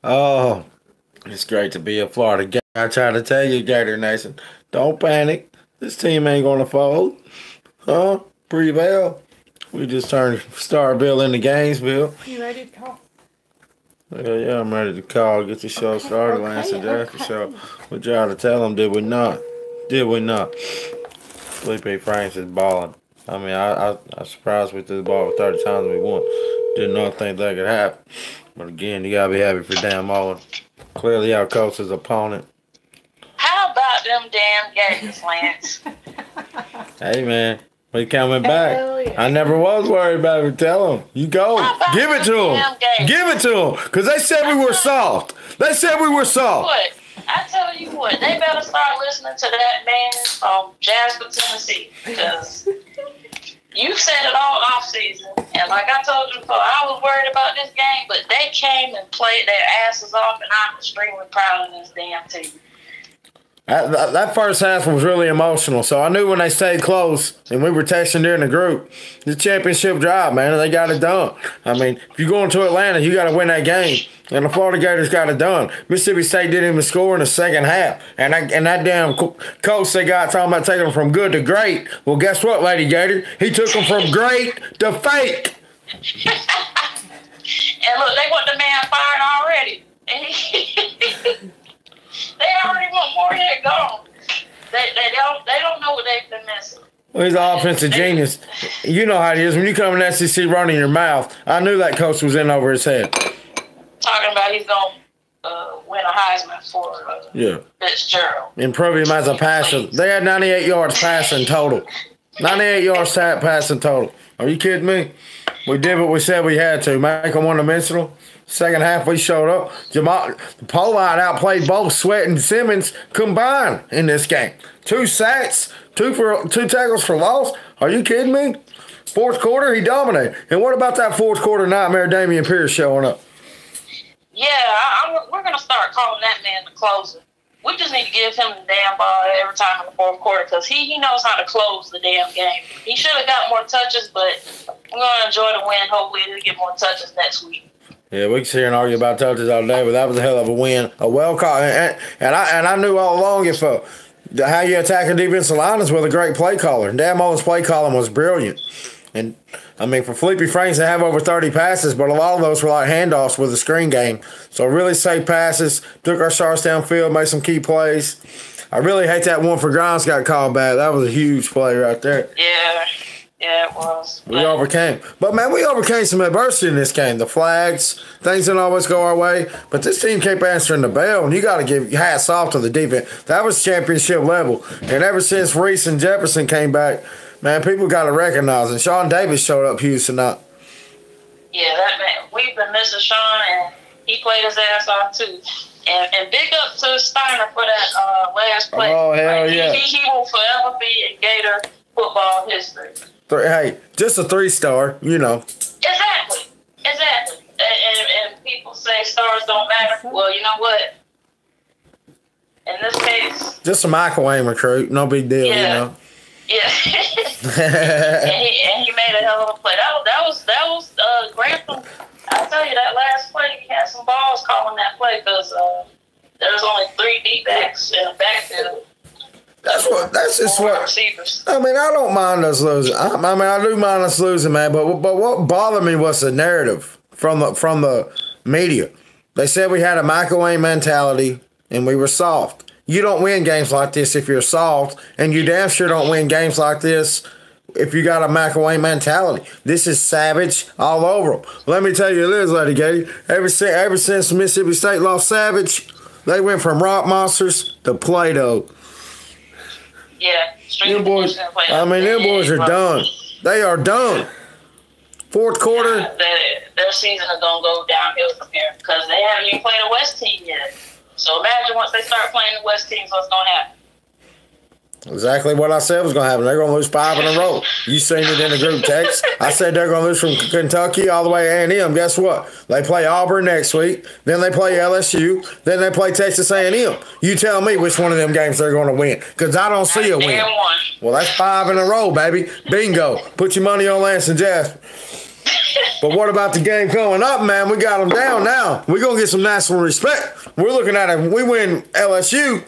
Oh, it's great to be a Florida Gator. I try to tell you, Gator Nation, don't panic. This team ain't gonna fold. Huh? Prevail. We just turned Starville into Gainesville. You ready to call? Yeah, I'm ready to call. Get the show started, Lance and Jack. The show. We tried to tell them, did we not? Did we not? Felipe Franks is balling. I mean, I surprised we threw the ball 30 times and we won. Did not think that could happen. But again, you gotta be happy for Dan Mullen. Clearly outcoached his opponent. How about them damn Gators, Lance? Hey man, we coming back. Yeah. I never was worried about it. Tell him, you go. Give it to him. Give it to him. Because they said we were soft. They said we were soft. What? I tell you what, they better start listening to that man from Jasper, Tennessee. Because you said it all off season. And like I told you before, I was worried about this game, but they came and played their asses off, and I'm extremely proud of this damn team. That first half was really emotional, so I knew when they stayed close and we were texting during the group, the championship drive, man, and they got it done. I mean, if you're going to Atlanta, you got to win that game, and the Florida Gators got it done. Mississippi State didn't even score in the second half, and that damn coach they got talking about taking them from good to great. Well, guess what, Lady Gator? He took them from great to fake. And look, they want the man fired already. They already want more yet gone. They don't know what they've been missing. Well, he's an offensive genius. You know how it is. When you come in the SEC running your mouth, I knew that coach was in over his head. Talking about he's going to win a Heisman for Fitzgerald. Improve him as a passer. They had 98 yards passing total. 98 yards passing total. Are you kidding me? We did what we said we had to. Make them one-dimensional. Second half, we showed up. Polite outplayed both Sweat and Simmons combined in this game. 2 sacks, two tackles for loss. Are you kidding me? Fourth quarter, he dominated. And what about that fourth quarter nightmare, Damian Pierce showing up? Yeah, we're going to start calling that man the closer. We just need to give him the damn ball every time in the fourth quarter because he knows how to close the damn game. He should have got more touches, but I'm going to enjoy the win. Hopefully, he'll get more touches next week. Yeah, we can sit here and argue about touches all day, but that was a hell of a win. A well call, and I knew all along if how you attack a defensive line is with a great play caller. Dan Mullen's play calling was brilliant, and I mean for Felipe Franks to have over 30 passes, but a lot of those were like handoffs with a screen game. So really safe passes, took our shots downfield, made some key plays. I really hate that one for Grimes got called back. That was a huge play right there. Yeah, it was. We overcame. But, man, we overcame some adversity in this game. The flags, things didn't always go our way. But this team kept answering the bell, and you got to give hats off to the defense. That was championship level. And ever since Reese and Jefferson came back, man, people got to recognize it. Sean Davis showed up huge tonight. Yeah, that man. We've been missing Sean, and he played his ass off, too. And big up to Steiner for that last play. Oh, hell yeah. He will forever be in Gator football history. Hey, just a 3-star, you know. Exactly. And people say stars don't matter. Well, you know what? In this case, just a microwave recruit, no big deal, you know. Yeah. and he made a hell of a play. That was Grantham. I tell you, that last play, he had some balls calling that play because there was only 3 D-backs in the backfield. That's just what. Receivers. I mean, I don't mind us losing. I mean, I do mind us losing, man. But what bothered me was the narrative from the media. They said we had a microwave mentality and we were soft. You don't win games like this if you're soft, and you damn sure don't win games like this if you got a microwave mentality. This is savage all over them. Let me tell you this, Lady Gator. Ever since Mississippi State lost Savage, they went from rock monsters to Play-Doh. Yeah, them boys are done. They are done. Fourth quarter. Their season is going to go downhill from here because they haven't even played a West team yet. So imagine once they start playing the West teams, what's going to happen. Exactly what I said was going to happen. They're going to lose 5 in a row. You seen it in the group text. I said they're going to lose from Kentucky all the way to A&M. Guess what? They play Auburn next week. Then they play LSU. Then they play Texas A&M. You tell me which one of them games they're going to win because I don't see a win. Well, that's 5 in a row, baby. Bingo. Put your money on Lance and Jasper. But what about the game coming up, man? We got them down now. We're going to get some national respect. We're looking at it. If we win LSU,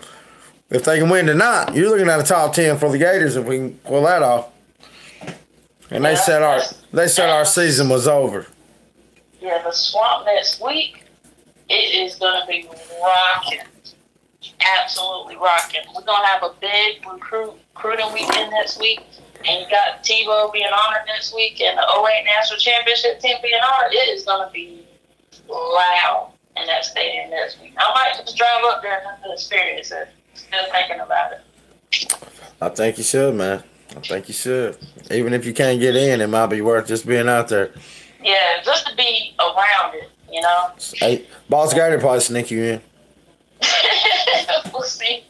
if they can win tonight, you're looking at a top 10 for the Gators if we can pull that off. And they said our season was over. Yeah, the Swamp next week, it is going to be rocking. Absolutely rocking. We're going to have a big recruiting weekend next week. And you got Tebow being honored next week and the 08 National Championship team being honored. It is going to be loud in that stadium next week. I might just drive up there and experience it. Still thinking about it. I think you should, man. I think you should. Even if you can't get in, it might be worth just being out there. Yeah, just to be around it, you know? Hey, Boss Gator probably sneak you in. We'll see.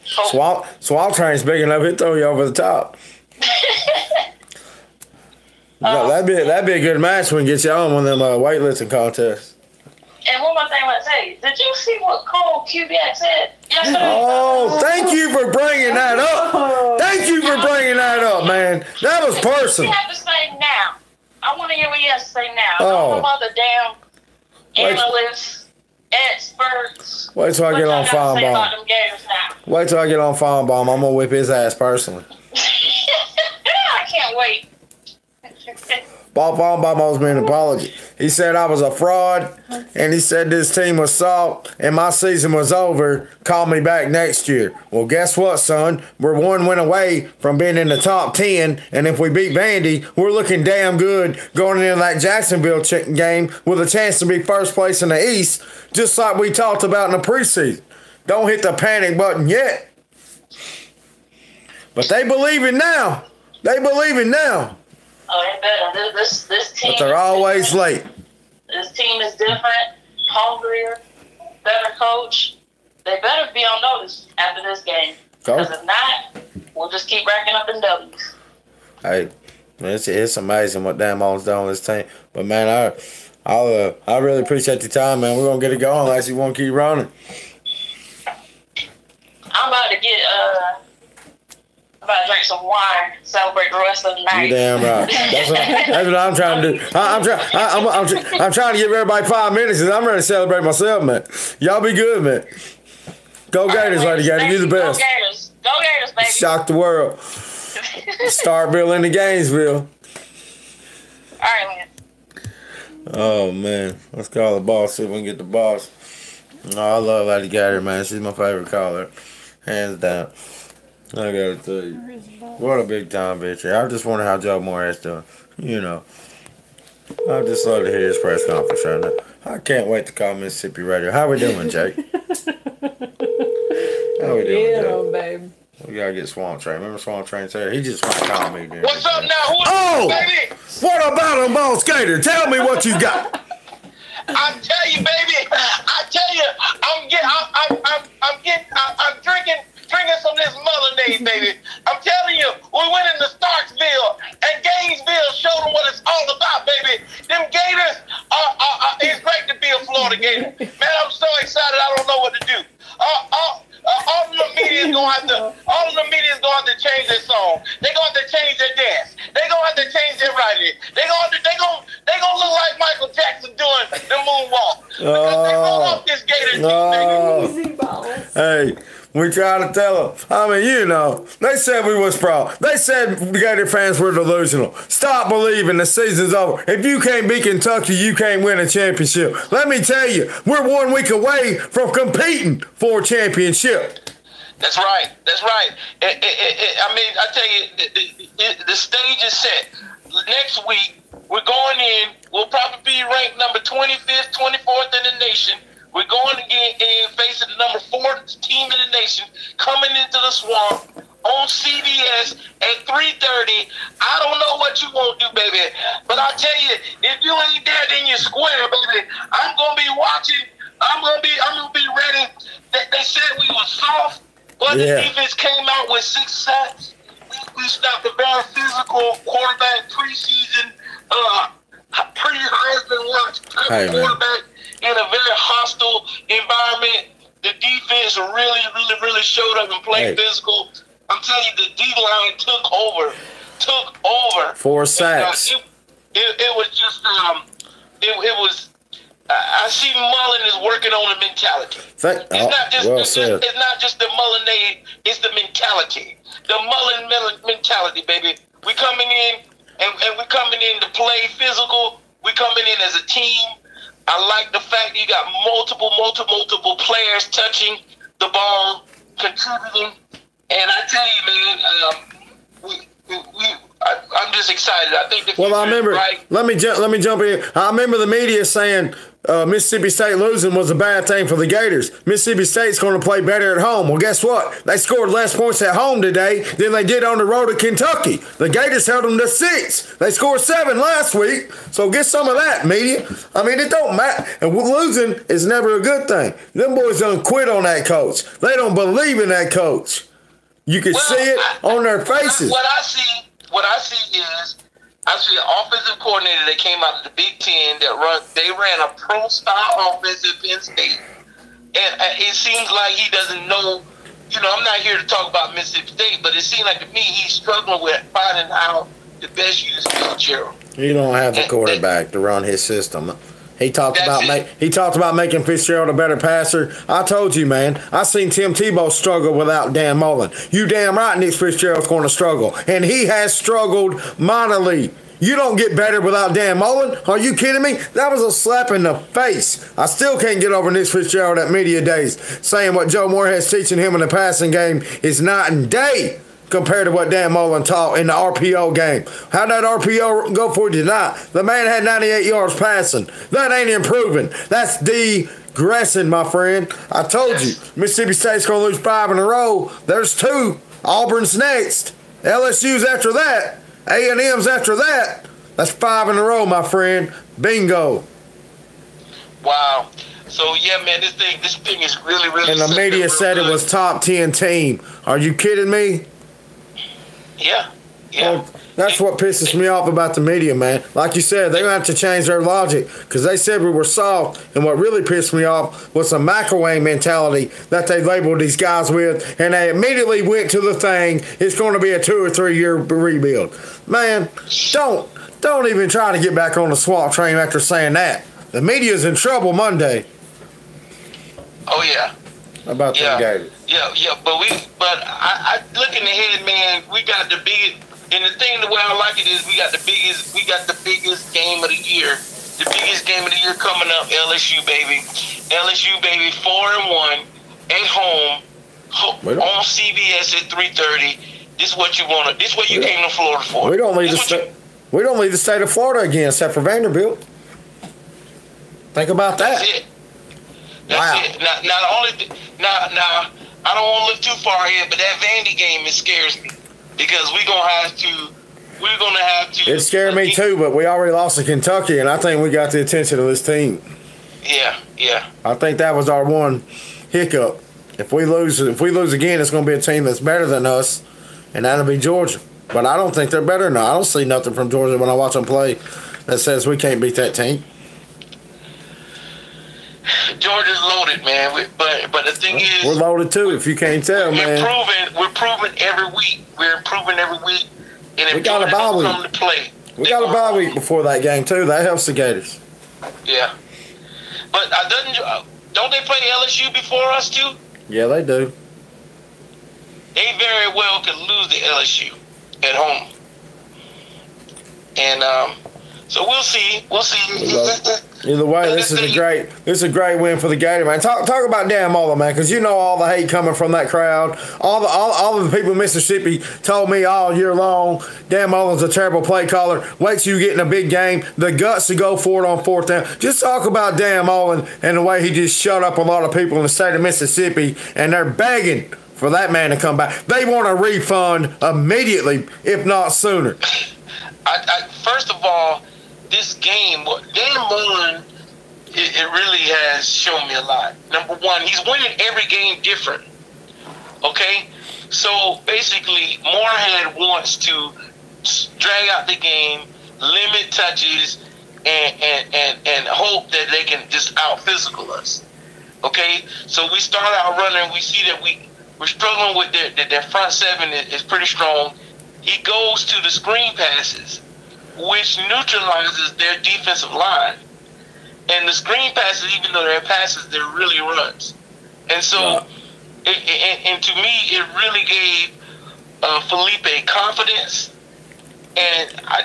Swamp Train's big enough, he'll throw you over the top. That'd be a good match when we get you on one of them weightlifting contests. And one more thing I want to say. Did you see what Cole Kubiak said yesterday? Oh, thank you for bringing that up. Thank you for bringing that up, man. That was personal. What you have to say now? I want to hear what he has to say now. Oh. Don't know the damn analysts, experts. Wait till I get on Feinbaum. Wait till I get on Feinbaum. I'm going to whip his ass personally. I can't wait. Bob Feinbaum owes me an apology. He said I was a fraud, and he said this team was soft, and my season was over. Call me back next year. Well, guess what, son? We're one win away from being in the top 10, and if we beat Vandy, we're looking damn good going into that Jacksonville game with a chance to be first place in the East, just like we talked about in the preseason. Don't hit the panic button yet. But they believe it now. They believe it now. Oh, they better. This team. But they're always late. This team is different, hungrier, better coach. They better be on notice after this game. Because if not, we'll just keep racking up in W's. Hey, it's amazing what Dan Mullen's done with this team. But man, I really appreciate your time, man. We're gonna get it going unless you want to keep running. I'm about to get about to drink some wine, celebrate the rest of the night. You damn right. That's what I'm trying to do. I'm trying to give everybody 5 minutes because I'm ready to celebrate myself, man. Y'all be good, man. Go Gators, lady Gator. You the best. Go Gators. Go Gators, baby. Shock the world. Starkville into Gainesville. All right, man. Oh, man. Let's call the boss, see if we can get the boss. Oh, I love Lady Gator, man. She's my favorite caller. Hands down. I gotta tell you, what a big time bitch. I just wonder how Joe Morris doing. You know, I just love to hear his press conference right now. I can't wait to call Mississippi Radio. How we doing, Jake? How we doing, Jake? Babe. We gotta get Swamp Train. Remember Swamp Train said he just want to call me. What's up now? Oh, baby? What about a ball skater? Tell me what you got. I tell you, baby. I tell you, I'm drinking some of this Melonade, baby. I'm telling you, we went into Starksville, and Gainesville showed them what it's all about, baby. Them Gators it's great to be a Florida Gator. Man, I'm so excited, I don't know what to do. All of the media is gonna have to change their song. They're gonna have to change their dance. They're gonna have to change their writing. They're gonna look like Michael Jackson doing the moonwalk. Because they roll off this Gator team, baby. Hey, we try to tell them. I mean, you know, they said we was proud. They said the Gator fans were delusional. Stop believing the season's over. If you can't beat Kentucky, you can't win a championship. Let me tell you, we're 1 week away from competing for a championship. That's right. That's right. I mean, I tell you, the stage is set. Next week, we're going in. We'll probably be ranked number 25th, 24th in the nation. We're going again and facing the number 4 team in the nation, coming into the Swamp on CBS at 3:30. I don't know what you won't do, baby. But I tell you, if you ain't there, then you're square, baby. I'm gonna be watching. I'm gonna be ready. They said we were soft, but the defense came out with 6 sacks. We stopped a very physical quarterback preseason, pre-Heisman watch quarterback in a very hostile environment. The defense really showed up and played physical. I'm telling you, the D-line took over. 4 sacks. it was just it was. I see Mullen is working on the mentality. It's not just the Mullen-ade, it's the mentality. The Mullen mentality, baby. We coming in and we coming in to play physical. We coming in as a team. I like the fact that you got multiple players touching the ball, contributing. And I tell you, man, I'm just excited. I think the future I remember. is bright. Let me jump in. I remember the media saying Mississippi State losing was a bad thing for the Gators. Mississippi State's going to play better at home. Well, guess what? They scored less points at home today than they did on the road to Kentucky. The Gators held them to 6. They scored 7 last week. So get some of that, media. I mean, it don't matter. And losing is never a good thing. Them boys don't quit on that coach. They don't believe in that coach. You can see it on their faces. What I see is I see an offensive coordinator that came out of the Big Ten they ran a pro-style offense at Penn State. And it seems like he doesn't know, I'm not here to talk about Mississippi State, but it seems like to me he's struggling with finding out the best use of Fitzgerald. You don't have the quarterback to run his system. He talked about making Fitzgerald a better passer. I told you, man. I seen Tim Tebow struggle without Dan Mullen. You damn right Nick Fitzgerald's going to struggle. And he has struggled mightily. You don't get better without Dan Mullen. Are you kidding me? That was a slap in the face. I still can't get over Nick Fitzgerald at media days saying what Joe Moorhead's teaching him in the passing game is night and day compared to what Dan Mullen taught in the RPO game. How'd that RPO go for you tonight? The man had 98 yards passing. That ain't improving. That's degressing, my friend. I told you, Mississippi State's going to lose 5 in a row. There's 2. Auburn's next. LSU's after that. A&M's after that. That's 5 in a row, my friend. Bingo. Wow. So, yeah, man, this thing is really, really. And the media said it was top 10 team. Are you kidding me? Yeah. Well, that's what pisses me off about the media, man. Like you said, they're going to have to change their logic because they said we were soft. And what really pissed me off was the microwave mentality that they labeled these guys with. And they immediately went to the thing, it's going to be a 2 or 3 year rebuild. Man, don't even try to get back on the swamp train after saying that. The media's in trouble Monday. Oh, yeah. About the Gators. Yeah, but I looking ahead, man, we got the biggest, and the thing, the way I like it is we got the biggest game of the year. The biggest game of the year coming up, LSU, baby. LSU, baby, 4-1 at home on CBS at 3:30. This is what you wanted. This is what you came to Florida for. We don't leave the state of Florida again, except for Vanderbilt. Think about that. That's it. That's it. Now, I don't want to look too far ahead, but that Vandy game, it scares me because we're gonna have to. It scared me too, but we already lost to Kentucky, and I think we got the attention of this team. Yeah. I think that was our one hiccup. If we lose again, it's gonna be a team that's better than us, and that'll be Georgia. But I don't think they're better now. I don't see nothing from Georgia when I watch them play that says we can't beat that team. Georgia's loaded, man. But the thing is, we're loaded too. If you can't tell, man. We're improving every week. We're improving every week. And if we got a bye week. Come to play, we got a bye week before that game too. That helps the Gators. Yeah, but don't they play LSU before us too? Yeah, they do. They very well could lose to LSU at home, and so we'll see. Either way, this is a great win for the Gator, man. Talk about Dan Mullen, man, because you know all the hate coming from that crowd. All of the people in Mississippi told me all year long, Dan Mullen's a terrible play caller. Wait till you get in a big game, the guts to go for it on 4th down. Just talk about Dan Mullen and the way he just shut up a lot of people in the state of Mississippi, and they're begging for that man to come back. They want a refund immediately, if not sooner. First of all, this game, Dan Mullen, it really has shown me a lot. Number one, he's winning every game different. Okay? So basically, Moorhead wants to drag out the game, limit touches, and hope that they can just out-physical us. Okay? So we start out running, we see that we're struggling with their front seven is pretty strong. He goes to the screen passes. which neutralizes their defensive line. And the screen passes, even though they're passes, they're really runs. And so, and to me, it really gave Felipe confidence. And I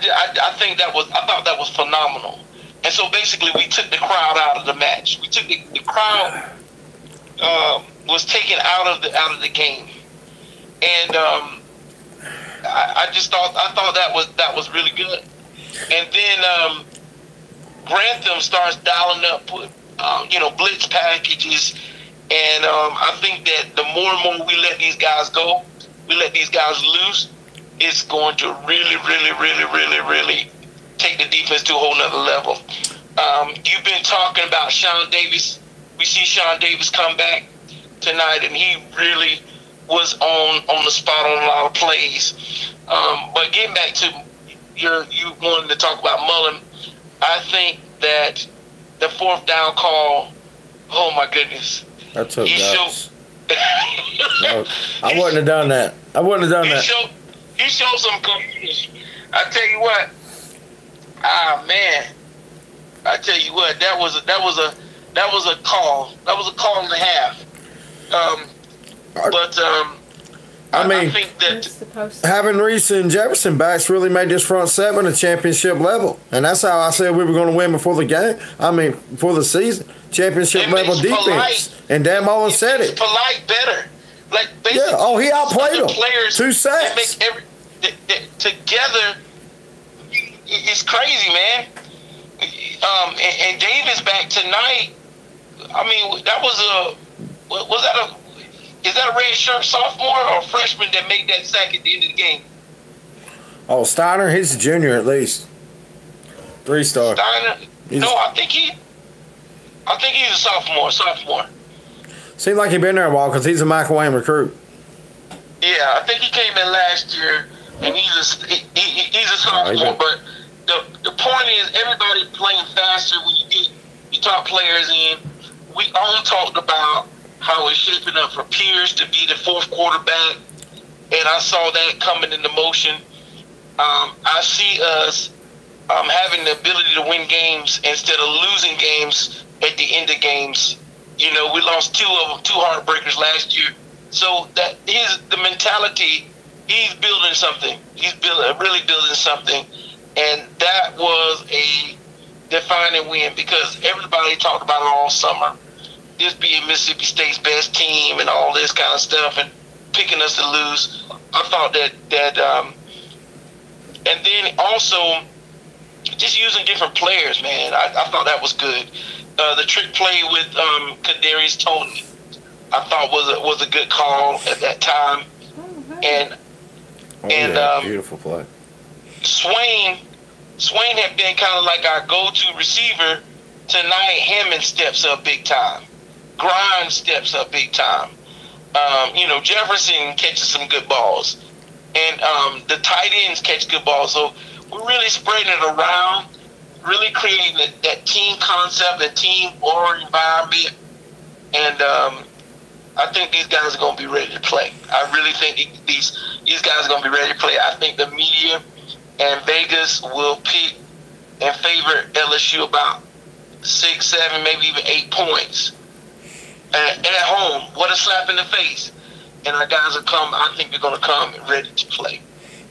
think I thought that was phenomenal. And so basically, we took the crowd out of the match. We took the crowd was taken out of the game, and I thought that was really good. And then Grantham starts dialing up, blitz packages, and I think that the more and more we let these guys go, we let these guys loose, it's going to really, really, really, really, really take the defense to a whole nother level. You've been talking about Sean Davis. We see Sean Davis come back tonight, and he really was on the spot on a lot of plays. But getting back to you wanted to talk about Mullen, I think that the fourth down call, oh my goodness. That took guts. No, I wouldn't have done that. He showed some confusion. I tell you what. Man. I tell you what, that was a call. That was a call and a half. I think that having Reese and Jefferson backs really made this front seven a championship level, and that's how I said we were going to win before the game. Before the season, championship level defense. Polite, and Dan Mullen said it. Polite better, like yeah. Oh, he outplayed them. Players 2 sacks together. It's crazy, man. And Davis back tonight. I mean, is that a red shirt sophomore or freshman that made that sack at the end of the game? Oh, Steiner, he's a junior at least. 3-star. Steiner? I think he's a sophomore. Seems like he's been there a while because he's a McElwain recruit. Yeah, I think he came in last year, and he's a sophomore. But the point is, everybody playing faster when you get your top players in. We all talked about how it's shaping up for Pierce to be the fourth quarterback, and I saw that coming into motion. I see us having the ability to win games instead of losing games at the end of games. You know, we lost 2 of them, 2 heartbreakers last year. So that is the mentality. He's building something. He's really building something. And that was a defining win because everybody talked about it all summer. This being Mississippi State's best team and all this kind of stuff and picking us to lose. I thought that and then also just using different players, man. I thought that was good. The trick play with Kadarius Toney, I thought was a good call at that time. Beautiful play. Swain had been kind of like our go-to receiver. Tonight, Hammond steps up big time. Grimes steps up big time. Jefferson catches some good balls. And the tight ends catch good balls. So we're really spreading it around, really creating that team concept, and team-oriented environment. And I think these guys are going to be ready to play. I really think these guys are going to be ready to play. I think the media and Vegas will pick and favor LSU about 6, 7, maybe even 8 points. At home, what a slap in the face. And our guys will come, I think they're going to come ready to play.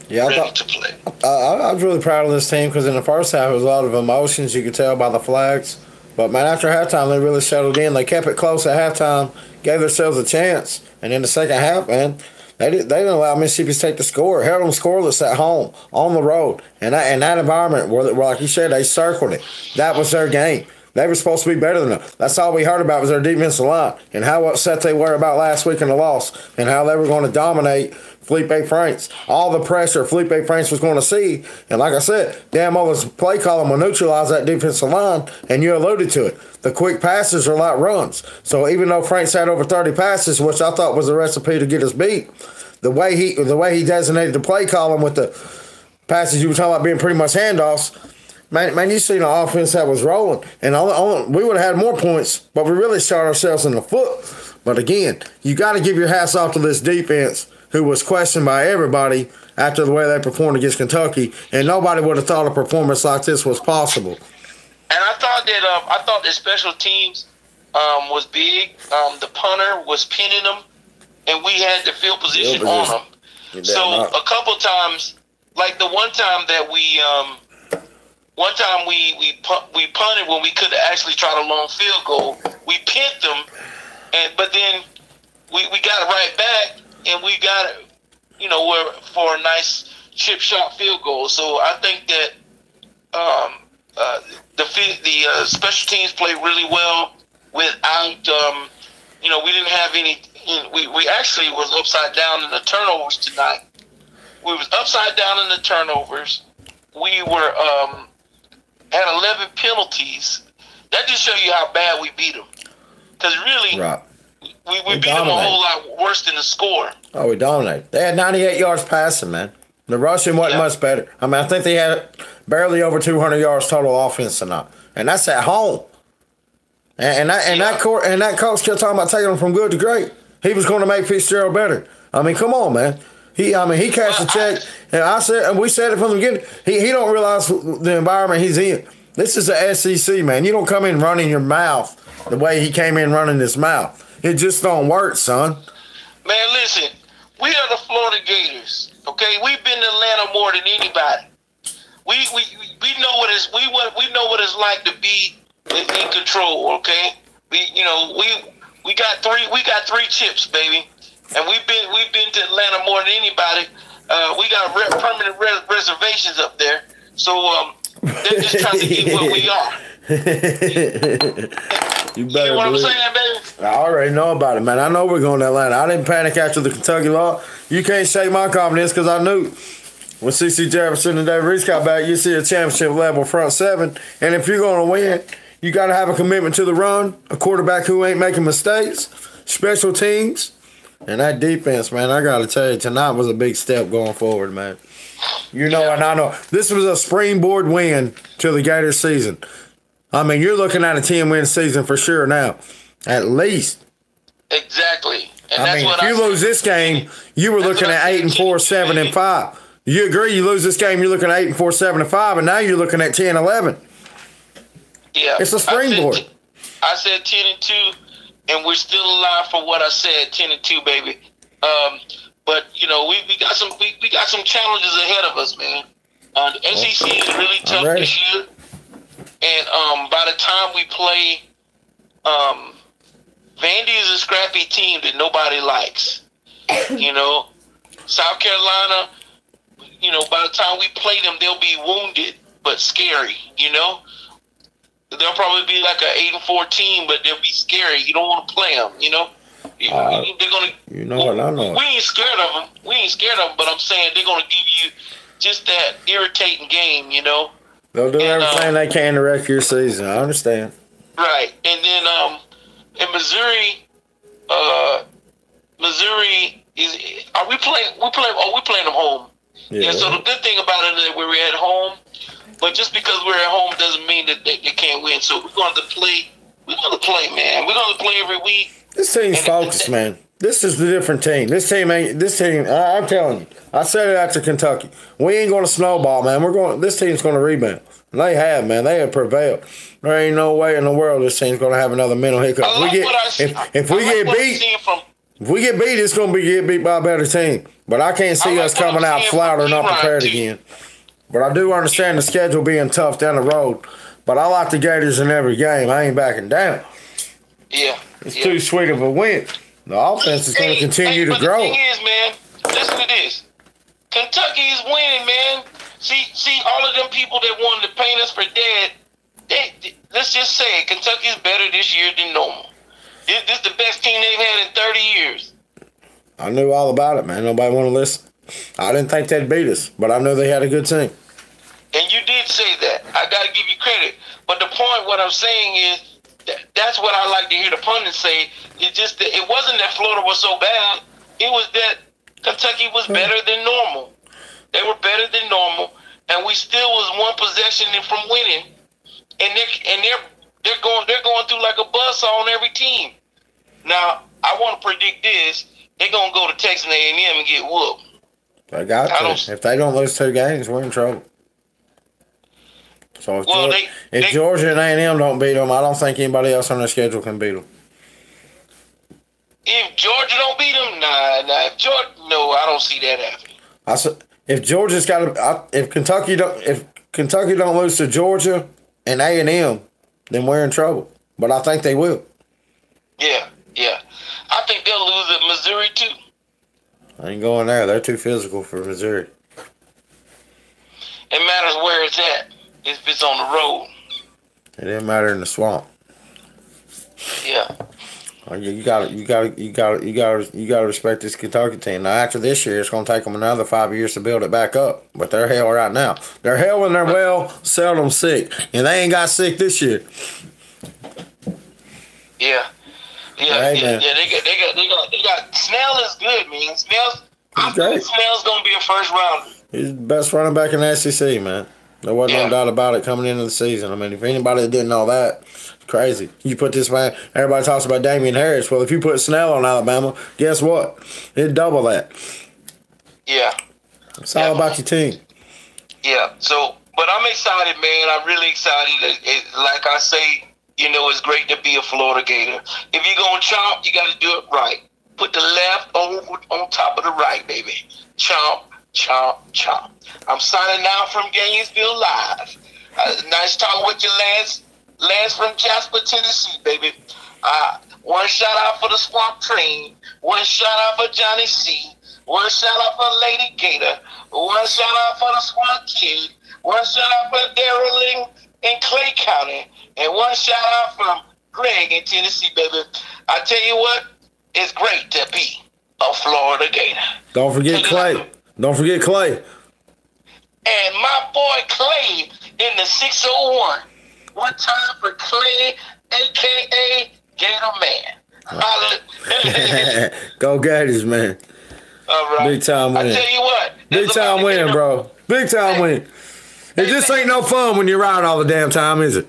Yeah, I was really proud of this team because in the first half, there was a lot of emotions. You could tell by the flags. But, man, after halftime, they really settled in. They kept it close at halftime, gave themselves a chance. And in the second half, man, they didn't allow Mississippi State to score. Held them scoreless at home, on the road. And that environment where, like you said, they circled it. That was their game. They were supposed to be better than them. That's all we heard about was their defensive line and how upset they were about last week in the loss and how they were going to dominate Felipe Franks. All the pressure Felipe Franks was going to see. And like I said, Dan Mullen's play column will neutralize that defensive line, and you alluded to it. The quick passes are like runs. So even though Franks had over 30 passes, which I thought was a recipe to get us beat, the way he designated the play column with the passes you were talking about being pretty much handoffs, Man, you seen an offense that was rolling, and we would have had more points, but we really shot ourselves in the foot. But again, you got to give your hats off to this defense who was questioned by everybody after the way they performed against Kentucky, and nobody would have thought a performance like this was possible. And I thought that special teams was big. The punter was pinning them, and we had the field position on them. So a couple times, like the one time that we punted when we could have actually tried a long field goal. We pinned them, but then we got it right back, and we got it, for a nice chip shot field goal. So I think that the special teams played really well without, we didn't have any. We actually was upside down in the turnovers tonight. We was upside down in the turnovers. We were had 11 penalties. That just show you how bad we beat them. Because really, right. we beat them a whole lot worse than the score. Oh, we dominated. They had 98 yards passing, man. The rushing wasn't much better. I mean, I think they had barely over 200 yards total offense tonight, and that's at home. And that coach kept talking about taking them from good to great. He was going to make Fitzgerald better. I mean, come on, man. He cashed a check, and we said it from the beginning. He don't realize the environment he's in. This is the SEC, man. You don't come in running your mouth the way he came in running his mouth. It just don't work, son. Man, listen, we are the Florida Gators. Okay, we've been to Atlanta more than anybody. We know what it's like to be in control. Okay, we got three chips, baby. And we've been to Atlanta more than anybody. We got permanent reservations up there. So they're just trying to get what we are. You better what I'm saying, baby? I already know about it, man. I know we're going to Atlanta. I didn't panic after the Kentucky loss. You can't shake my confidence because I knew when C.C. Jefferson and David Reese got back, you see a championship level front seven. And if you're going to win, you got to have a commitment to the run, a quarterback who ain't making mistakes, special teams. And that defense, man, I got to tell you, tonight was a big step going forward, man. And I know. This was a springboard win to the Gators season. I mean, you're looking at a 10-win season for sure now, at least. Exactly. And I mean, if you lose this game, you were looking at 8-4, 7-5. You agree? You lose this game, you're looking at 8-4, 7-5, and now you're looking at 10-11. Yeah. It's a springboard. I said 10-2. And we're still alive for what I said, 10-2, baby. But we got some challenges ahead of us, man. The SEC is really tough this year, and by the time we play, Vandy is a scrappy team that nobody likes. South Carolina, by the time we play them, they'll be wounded but scary. They'll probably be like an 8-4 team, but they'll be scary. You don't want to play them, They're gonna. What I know. We ain't scared of them. But I'm saying they're gonna give you just that irritating game, They'll do everything they can to wreck your season. I understand. Right, and then in Missouri, is are we playing? We're playing them home. Yeah. So the good thing about it is that we're at home. But just because we're at home doesn't mean that they can't win. So we're going to play. We're going to play, man. We're going to play every week. This team's focused, man. This is the different team. This team. I'm telling you. I said it after Kentucky. We ain't going to snowball, man. This team's going to rebound. And they have, man. They have prevailed. There ain't no way in the world this team's going to have another mental hiccup. If we get beat, it's going to get beat by a better team. But I can't see us coming out flat or not prepared again. But I do understand the schedule being tough down the road. But I like the Gators in every game. I ain't backing down. Yeah. It's too sweet of a win. The offense is going to continue to grow. The thing is, man, listen to this. Kentucky is winning, man. See, all of them people that wanted to paint us for dead, let's just say it, Kentucky's better this year than normal. This is the best team they've had in 30 years. I knew all about it, man. Nobody want to listen. I didn't think they'd beat us, but I knew they had a good team. And you did say that. I got to give you credit. But the point, what I'm saying is, that's what I like to hear the pundits say. It's just that it wasn't that Florida was so bad. It was that Kentucky was better than normal. They were better than normal, and we still was one possession from winning. And they're going through like a buzzsaw on every team. Now, I want to predict this. they're going to go to Texas A&M and get whooped. They got to. If they don't lose 2 games, we're in trouble. So if Georgia and A&M don't beat them, I don't think anybody else on their schedule can beat them. If Georgia don't beat them, nah. If Georgia, no, I don't see that happening. If Georgia's got if Kentucky don't lose to Georgia and A&M, then we're in trouble. But I think they will. Yeah. I think they'll lose at Missouri too. I ain't going there. They're too physical for Missouri. It matters where it's at. If it's on the road. It didn't matter in the swamp. Yeah. You gotta respect this Kentucky team. Now after this year, it's gonna take them another 5 years to build it back up. But they're hell right now. They're hell when they're well, seldom sick, and they ain't got sick this year. Yeah. They got Snell is good, man. I think Snell's gonna be a first rounder. He's the best running back in the SEC, man. There wasn't no doubt about it coming into the season. I mean, if anybody didn't know that, it's crazy. You put this man, everybody talks about Damian Harris. Well, if you put Snell on Alabama, guess what? It'd double that. Yeah. It's all about your team. Yeah. So, but I'm excited, man. I'm really excited. Like I say, it's great to be a Florida Gator. If you're going to chomp, you got to do it right. Put the left on top of the right, baby. Chomp. Chomp, chomp. I'm signing out from Gainesville Live. Nice talking with you, Lance. Lance from Jasper, Tennessee, baby. One shout out for the Swamp Train. One shout out for Johnny C. One shout out for Lady Gator. One shout out for the Swamp Kid. One shout out for Darrell in Clay County. And one shout out from Greg in Tennessee, baby. I tell you what, it's great to be a Florida Gator. Don't forget Clay. Don't forget Clay. And my boy Clay in the 601. One time for Clay, a.k.a. Gator Man. Go Gators, man. All right. Big time win. I tell you what. Big time win, bro. Big time win. It just ain't no fun when you're riding all the damn time, is it?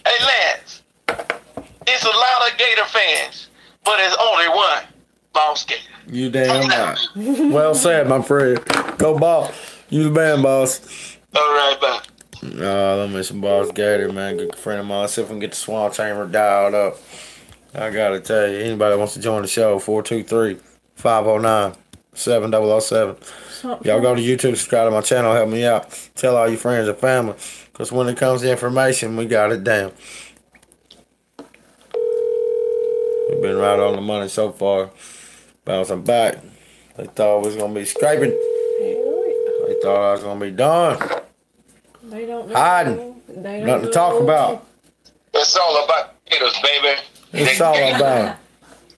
Hey, Lance. It's a lot of Gator fans, but there's only one Boss Gator. You damn right. Well said, my friend. Go Boss. You the man, boss. All right, bye. Let me some Boss Gator, man. Good friend of mine. Let's see if we can get the Swamp Chamber dialed up. I gotta tell you, anybody wants to join the show, 423-509-7007. Y'all go to YouTube, subscribe to my channel, help me out. Tell all your friends and family. Because when it comes to information, we got it down. We've been right on the money so far. Bouncing back. They thought we was going to be scraping. They thought I was going to be done. They don't know. Hiding. They don't Nothing to talk about. It's all about Gators, baby. It's all about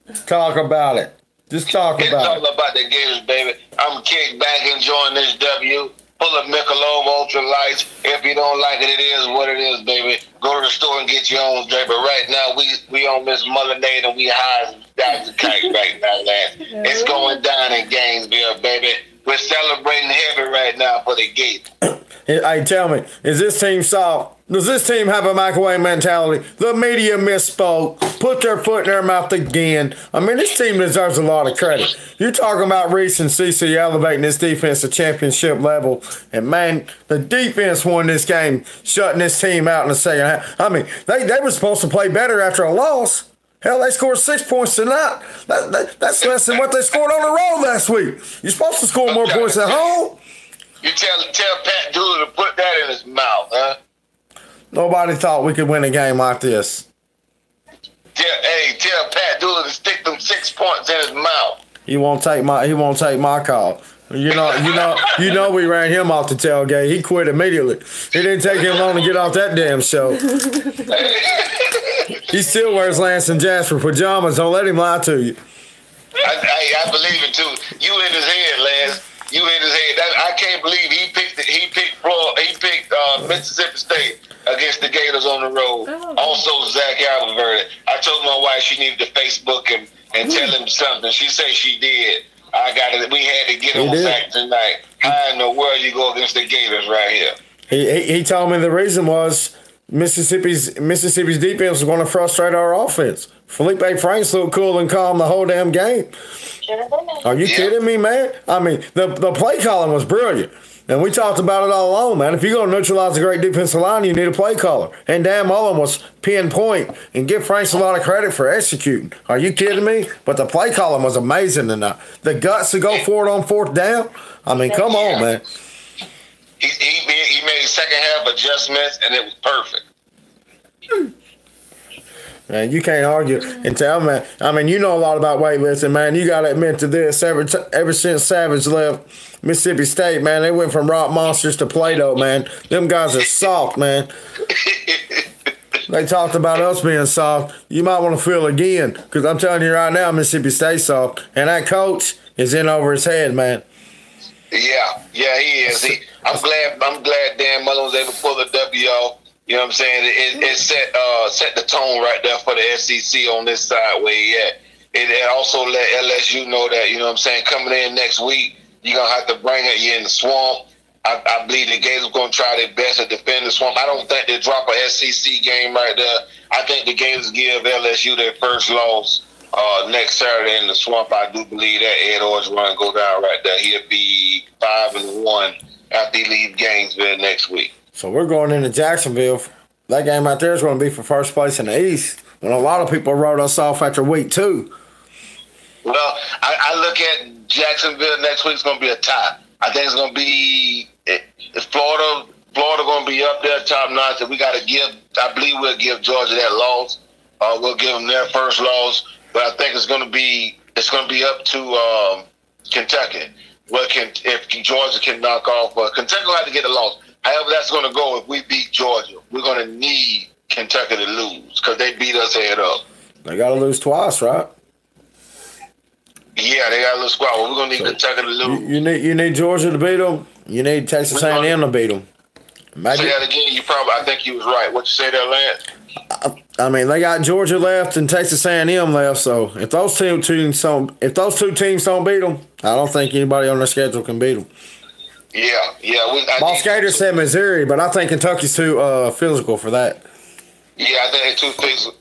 it. Talk about it. Just talk about it. It's all about the Gators, baby. I'm kicked back enjoying this W. Full of Michelob Ultra Lights. If you don't like it, it is what it is, baby. Go to the store and get your own, baby. Right now, we on Miss Mullinade and we high as the kite right now, man. It's going down in Gainesville, baby. We're celebrating heavy right now for the Gators. Hey, tell me, is this team soft? Does this team have a microwave mentality? The media misspoke, put their foot in their mouth again. I mean, this team deserves a lot of credit. You're talking about Reese and CC elevating this defense to championship level. And, man, the defense won this game, shutting this team out in the second half. I mean, they were supposed to play better after a loss. Hell, they scored 6 points tonight. That's less than what they scored on the road last week. You're supposed to score more points at home. You tell Pat Dooley to put that in his mouth, huh? Nobody thought we could win a game like this. Tell Pat Dooley to stick them 6 points in his mouth. He won't take my call. You know we ran him off the tailgate. He quit immediately. It didn't take him long to get off that damn show. He still wears Lance and Jasper pajamas. Don't let him lie to you. I believe it too. You in his head, Lance. You in his head. I can't believe he picked Mississippi State against the Gators on the road. Oh. Also, Zach Alverde. I told my wife she needed to Facebook him and tell him something. She said she did. We had to get him back tonight. How in the world you go against the Gators right here? He told me the reason was Mississippi's defense was going to frustrate our offense. Felipe Franks looked cool and calm the whole damn game. Are you kidding me, man? I mean, the play calling was brilliant. And we talked about it all along, man. If you're going to neutralize a great defensive line, you need a play caller. And Dan Mullen was pinpoint and give Franks a lot of credit for executing. Are you kidding me? But the play calling was amazing. And the guts to go for it on fourth down, I mean, come on, man. He made second half adjustments, and it was perfect. Man, you can't argue and tell, man. I mean, you know a lot about weightlifting, man. You got to admit to this. Ever since Savage left Mississippi State, man, they went from rock monsters to Play-Doh, man. Them guys are soft, man. They talked about us being soft. You might want to feel again, because I'm telling you right now, Mississippi State soft. And that coach is in over his head, man. Yeah, he is. I'm glad Dan Mullen was able to pull the W off. You know what I'm saying? It set the tone right there for the SEC on this side where he at. It also let LSU know that, you know what I'm saying, coming in next week, you're going to have to bring it. You're in the swamp. I believe the Gators are going to try their best to defend the swamp. I don't think they drop a SEC game right there. I think the Gators give LSU their first loss next Saturday in the swamp. I do believe that Ed Orgeron go down right there. He'll be 5-1 after he leaves Gainesville next week. So we're going into Jacksonville. That game out there is going to be for first place in the East. When a lot of people wrote us off after week 2. Well, I look at Jacksonville next week. It's going to be a tie. I think it's going to be Florida. Florida going to be up there top notch. We got to give. I believe we'll give Georgia that loss. We'll give them their first loss. But I think it's going to be up to Kentucky. Well, if Georgia can knock off, Kentucky will have to get a loss. However that's going to go, if we beat Georgia, we're going to need Kentucky to lose because they beat us head up. They got to lose twice, right? Yeah, they got to lose twice. Well, we're going to need Kentucky to lose. You need Georgia to beat them. You need Texas A&M to beat them. Say that again. I think you was right. What you say there, Lance? I mean, they got Georgia left and Texas A&M left. So if those two teams don't beat them, I don't think anybody on their schedule can beat them. Yeah. Boss Gators said Missouri, but I think Kentucky's too physical for that. Yeah, I think they're too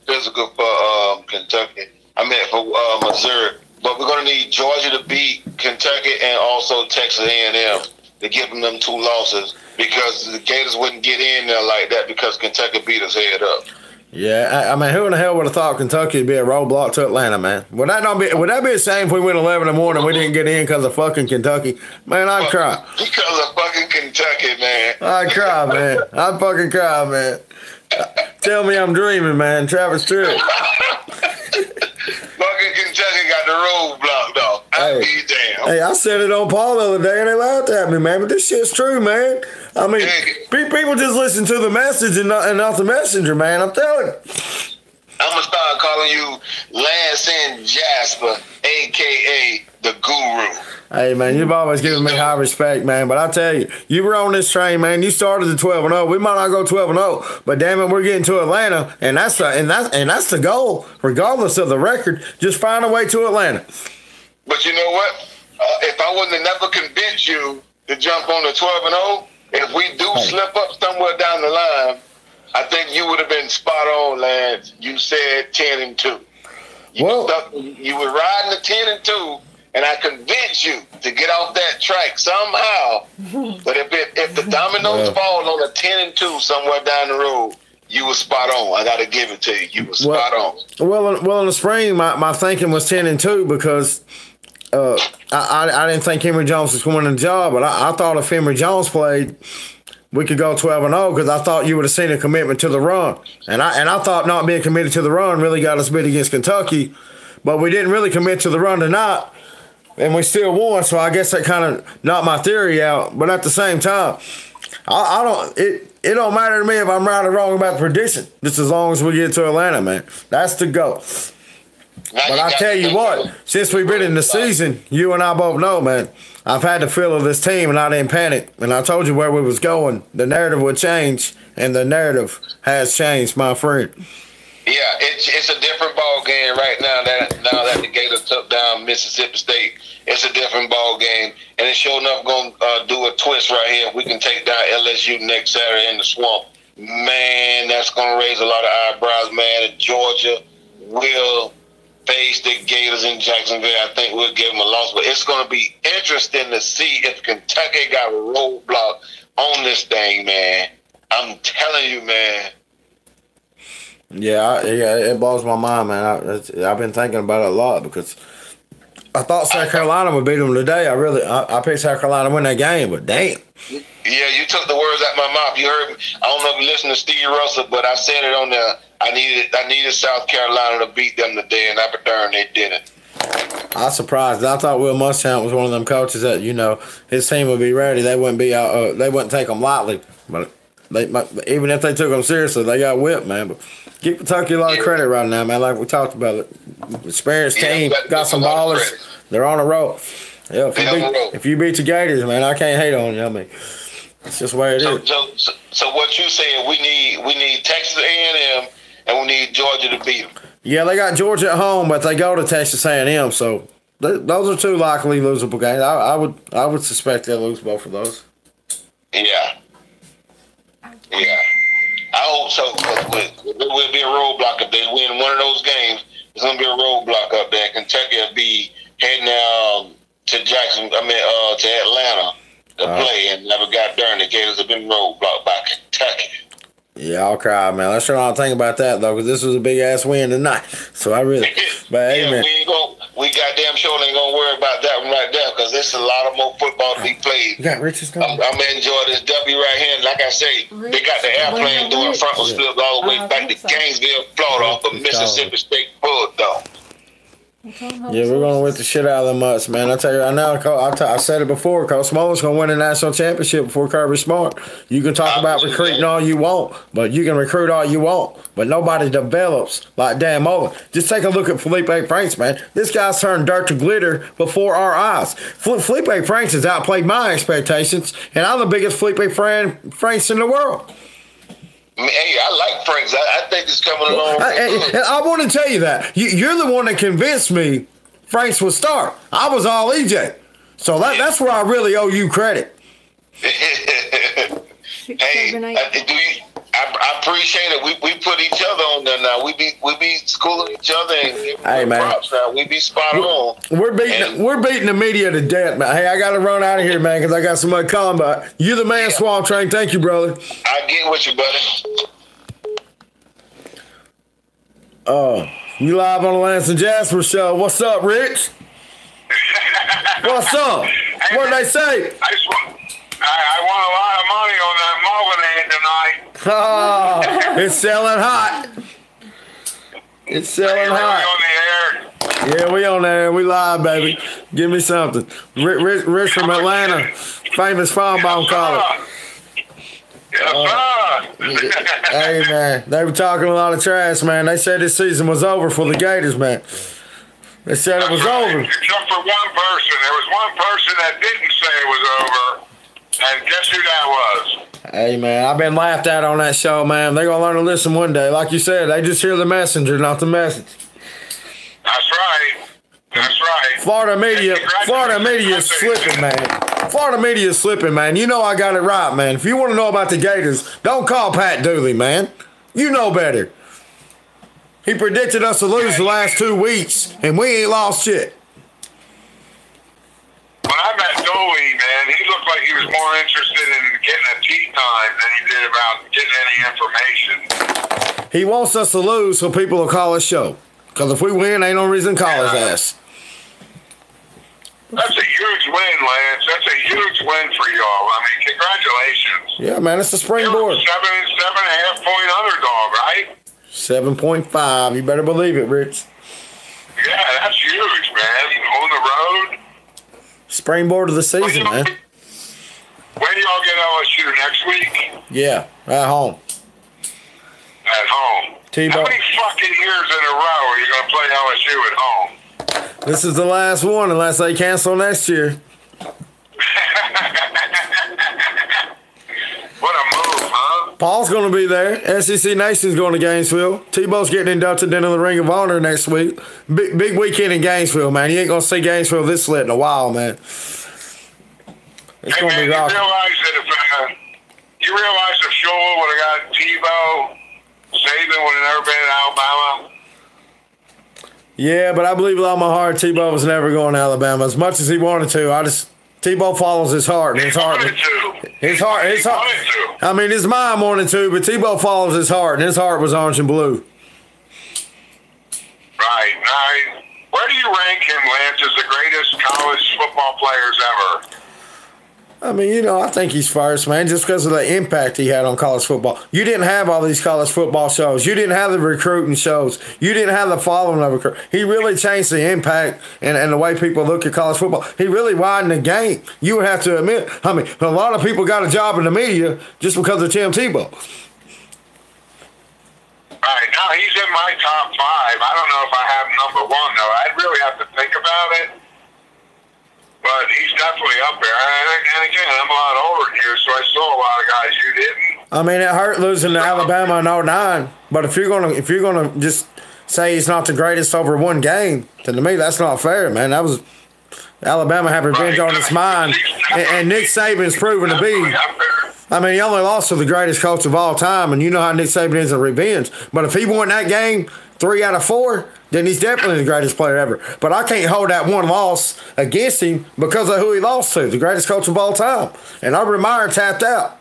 physical for Kentucky. I mean, for Missouri. But we're going to need Georgia to beat Kentucky and also Texas A&M to give them 2 losses because the Gators wouldn't get in there like that because Kentucky beat us head up. Yeah, I mean, who in the hell would have thought Kentucky would be a roadblock to Atlanta, man? Would that be a shame if we went 11 in the morning and we didn't get in because of fucking Kentucky? Man, I'd cry. Because of fucking Kentucky, man. I'd cry, man. I'd fucking cry, man. Tell me I'm dreaming, man. Travis Tritt. Fucking Kentucky got the road blocked off. I'd be damn. Hey, I said it on Paul the other day and they laughed at me, man. But this shit's true, man. I mean, people just listen to the message and not the messenger, man. I'm telling you. I'm going to start calling you Lance and Jasper, a.k.a. the Guru. Hey, man, you've always given me high respect, man. But I tell you, you were on this train, man. You started at 12-0. We might not go 12-0, but damn it, we're getting to Atlanta, and that's the goal, regardless of the record. Just find a way to Atlanta. But you know what? If I wouldn't have never convinced you to jump on the 12-0, if we do slip up somewhere down the line, I think you would have been spot on, Lance. You said 10-2. You were riding the 10-2. And I convinced you to get off that track somehow. But if the dominoes fall on a 10-2 somewhere down the road, you were spot on. I got to give it to you. You were spot on. Well, in the spring, my thinking was 10-2 because I didn't think Henry Jones was winning the job. But I thought if Henry Jones played, we could go 12-0 because I thought you would have seen a commitment to the run. And I thought not being committed to the run really got us beat against Kentucky. But we didn't really commit to the run tonight. And we still won, so I guess that kind of knocked my theory out. But at the same time, it don't matter to me if I'm right or wrong about the prediction, just as long as we get to Atlanta, man. That's the goal. But I tell you what, since we've been in the season, you and I both know, man, I've had the feel of this team, and I didn't panic. And I told you where we was going. The narrative would change, and the narrative has changed, my friend. Yeah, it's a different ball game right now that the Gators took down Mississippi State. It's a different ball game, and it's sure enough going to do a twist right here. If we can take down LSU next Saturday in the swamp, man, that's going to raise a lot of eyebrows, man. In Georgia, will face the Gators in Jacksonville. I think we'll give them a loss, but it's going to be interesting to see if Kentucky got a roadblock on this thing, man. I'm telling you, man. Yeah, it blows my mind, man. I've been thinking about it a lot because I thought South Carolina would beat them today. I picked South Carolina to win that game, but damn. Yeah, you took the words out my mouth. You heard me. I don't know if you listened to Steve Russell, but I said it on there. I needed South Carolina to beat them today, and darn, they didn't. I was surprised. I thought Will Muschamp was one of them coaches that his team would be ready. They wouldn't be out. They wouldn't take them lightly, but even if they took them seriously, they got whipped, man. But give Kentucky a lot of credit right now, man. Like we talked about it, experienced team, got some ballers. They're on a roll. Yeah, if you beat the Gators, man, I can't hate on you. I mean, it's just the way it is. So what you saying? We need Texas A&M and we need Georgia to beat them. Yeah, they got Georgia at home, but they go to Texas A&M, so those are two likely losable games. I would suspect they'll lose both of those. Yeah. I hope so, because there will be a roadblock if they win one of those games. There's gonna be a roadblock up there. Kentucky will be heading to to Atlanta to play, and never got darn the Gators have been roadblocked by Kentucky. Yeah, I'll cry, man. Let's try not to think about that though, because this was a big ass win tonight. So I really, but hey, man. We goddamn sure ain't gonna worry about that one right there, because there's a lot of more football to be played. You got Rich's I'm gonna enjoy this W right here. And like I say, they got the airplane doing frontal flips all the way back to Gainesville, Florida, off of Mississippi State Bulldog. Yeah, we're gonna whip the shit out of them mutts, man. I tell you right now, I said it before. Coach Smollett's gonna win a national championship before Kirby Smart. You can talk about recruiting all you want, but you can recruit all you want, but nobody develops like Dan Mullen. Just take a look at Felipe Franks, man. This guy's turned dirt to glitter before our eyes. Felipe Franks has outplayed my expectations, and I'm the biggest Felipe Franks in the world. Hey, I like Franks. I think it's coming along. I want to tell you that. You're the one that convinced me Franks would start. I was all EJ. So that's where I really owe you credit. I appreciate it. We put each other on there now. We be schooling each other and giving props now. We be spot on. We're beating the media to death, man. Hey, I got to run out of here, man, because I got somebody calling. But you're the man, Swamp Train. Thank you, brother. I get with you, buddy. You live on the Lance and Jasper show. What's up, Rich? What's up? Hey, what did they say? I won a lot of money on that Mullen ad tonight. Oh, it's selling hot. It's selling hot. On the air. Yeah, we on there. We live, baby. Give me something. Rich from Atlanta, famous farm bomb caller. Hey, man. They were talking a lot of trash, man. They said this season was over for the Gators, man. They said it was over. Except for one person. There was one person that didn't say it was over. And guess who that was? Hey, man, I've been laughed at on that show, man. They're going to learn to listen one day. Like you said, they just hear the messenger, not the message. That's right. That's right. Florida media is slipping, man. Florida media is slipping, man. You know I got it right, man. If you want to know about the Gators, don't call Pat Dooley, man. You know better. He predicted us to lose the last 2 weeks, and we ain't lost shit. When I met Dooley, man, he looked like he was more interested in getting a tea time than he did about getting any information. He wants us to lose so people will call his show. Because if we win, ain't no reason to call his ass. That's a huge win, Lance. That's a huge win for y'all. I mean, congratulations. Yeah, man, it's a springboard. 7.5 point underdog, right? 7.5. You better believe it, Rich. Yeah, that's huge, man. On the road. Springboard of the season, man. When do y'all get LSU next week? Yeah, at home. At home. How many fucking years in a row are you going to play LSU at home? This is the last one unless they cancel next year. What a move, huh? Paul's going to be there. SEC Nation's going to Gainesville. Tebow's getting inducted into the Ring of Honor next week. Big weekend in Gainesville, man. You ain't going to see Gainesville this lit in a while, man. It's going to be rocking. You realize if Shula would have got Tebow, Saban would have never been in Alabama? Yeah, but I believe with all my heart Tebow was never going to Alabama as much as he wanted to. Tebow follows his heart. And his heart. I mean, his mind wanted to, but Tebow follows his heart, and his heart was orange and blue. Right. Now, where do you rank him, Lance, as the greatest college football players ever? I mean, I think he's first, man, just because of the impact he had on college football. You didn't have all these college football shows. You didn't have the recruiting shows. You didn't have the following of recruit. He really changed the impact and the way people look at college football. He really widened the game. You would have to admit, I mean, a lot of people got a job in the media just because of Tim Tebow. Right. Now, he's in my top 5. I don't know if I have number 1, though. I'd really have to think about it. But he's definitely up there. And again, I'm a lot older than you, so I saw a lot of guys you didn't. I mean, it hurt losing to Alabama in 09. But if you're gonna just say he's not the greatest over one game, then to me that's not fair, man. That was Alabama had revenge on its mind, and Nick Saban's proven to be. I mean, he only lost to the greatest coach of all time, and you know how Nick Saban is in revenge. But if he won that game 3 out of 4, then he's definitely the greatest player ever. But I can't hold that one loss against him because of who he lost to, the greatest coach of all time. And Urban Meyer tapped out.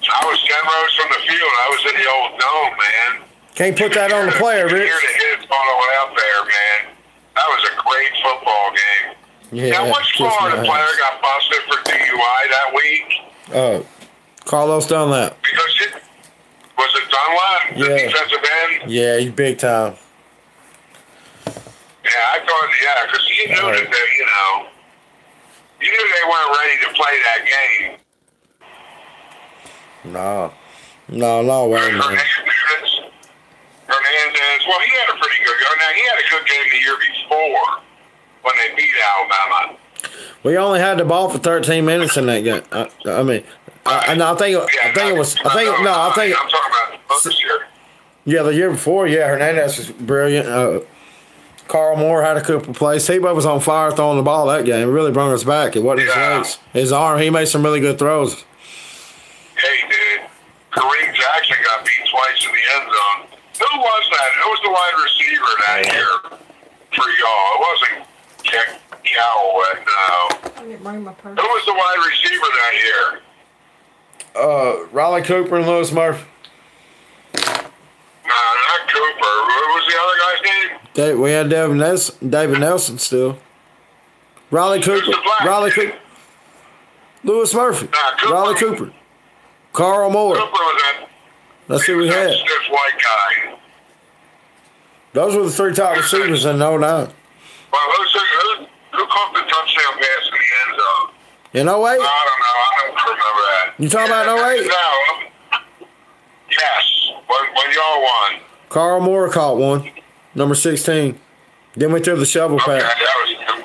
I was 10 rows from the field. I was in the old dome, man. Can't put that on the player, Rich. Hear the hits all the way up there, man. That was a great football game. Yeah, now, which Florida player got busted for DUI that week? Carlos Dunlap. Because was it Dunlap, the defensive end? Yeah, he's big time. Yeah, I thought, because you knew that they, you knew they weren't ready to play that game. No way, man. Hernandez, well, he had a pretty good game. Now, he had a good game the year before when they beat Alabama. We only had the ball for 13 minutes in that game. I think it was. I'm talking about this year. Yeah, the year before. Yeah, Hernandez was brilliant. Carl Moore had a couple plays. Tebow was on fire throwing the ball that game. It really brought us back. It wasn't his legs. His arm. He made some really good throws. Yeah, he did. Kareem Jackson got beat twice in the end zone. Who was that? Who was the wide receiver that year for y'all? It wasn't Callaway, no. I didn't bring my purse. Who was the wide receiver that year? Riley Cooper and Lewis Murphy. No, not Cooper. What was the other guy's name? We had David Nelson still. Riley Cooper. Lewis Murphy. Riley Cooper. Carl Moore. Cooper was that. That's who we had. Stiff white guy. Those were the 3 top receivers in 09. Well, who caught the touchdown pass in the end zone? In 08? I don't know. I don't remember that. You talking about 08? No. Yes. When y'all won. Carl Moore caught one. Number 16. Then we threw the shovel pass. That was him.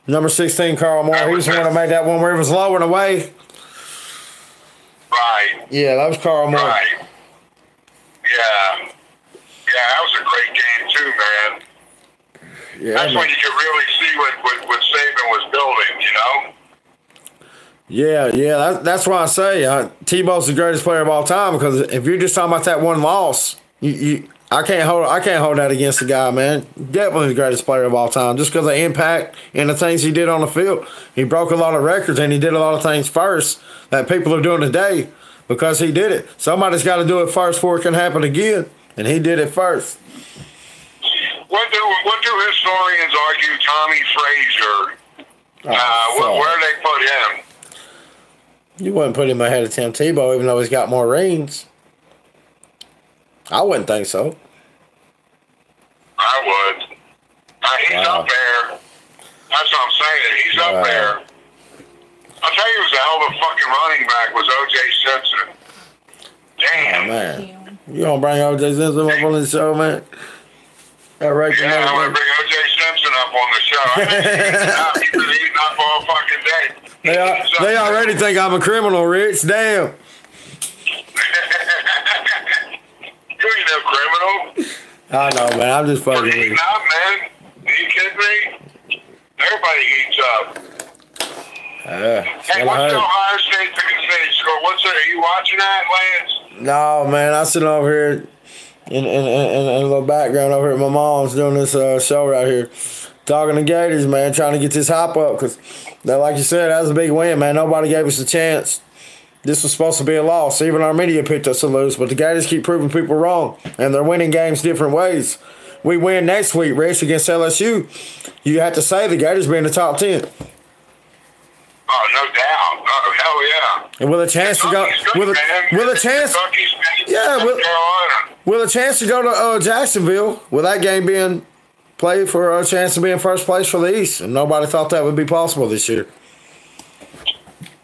Number 16, Carl Moore. He was the one that made that one where it was low and away. Right. Yeah, that was Carl Moore. Right. Yeah. Yeah, that was a great game too, man. Yeah, that's when you could really see what Saban was building, Yeah, that's why I say Tebow's the greatest player of all time, because if you're just talking about that one loss, I can't hold that against the guy, man. Definitely the greatest player of all time, just because of the impact and the things he did on the field. He broke a lot of records and he did a lot of things first that people are doing today because he did it. Somebody's got to do it first before it can happen again, and he did it first. What do historians argue Tommy Frazier? Where do they put him? You wouldn't put him ahead of Tim Tebow, even though he's got more rings. I wouldn't think so. I would. He's up there. That's what I'm saying. He's up there. I'll tell you who's a hell of a fucking running back was O.J. Simpson. Damn. Oh, man. You gonna bring O.J. Simpson up on the show, man? I'm going to bring O.J. Simpson up on the show. He's been eating up all fucking day. They already think I'm a criminal, Rich. Damn. You ain't no criminal. I know, man. I'm just fucking with you. Eating up, man. Are you kidding me? Everybody eats up. Hey, what's the Ohio State Penn State score? Are you watching that, Lance? No, man. I'm sitting over here in a little background over here. My mom's doing this show right here, talking to Gators, man, trying to get this hype up because, like you said, that was a big win, man. Nobody gave us a chance. This was supposed to be a loss. Even our media picked us to lose, but the Gators keep proving people wrong, and they're winning games different ways. We win next week, Rich, against LSU. You have to say the Gators be in the top 10. Oh, no doubt. Oh, hell yeah. And with a chance to go, with a chance, yeah, with a chance to go to Jacksonville, with that game being played for a chance to be in first place for the East, and nobody thought that would be possible this year.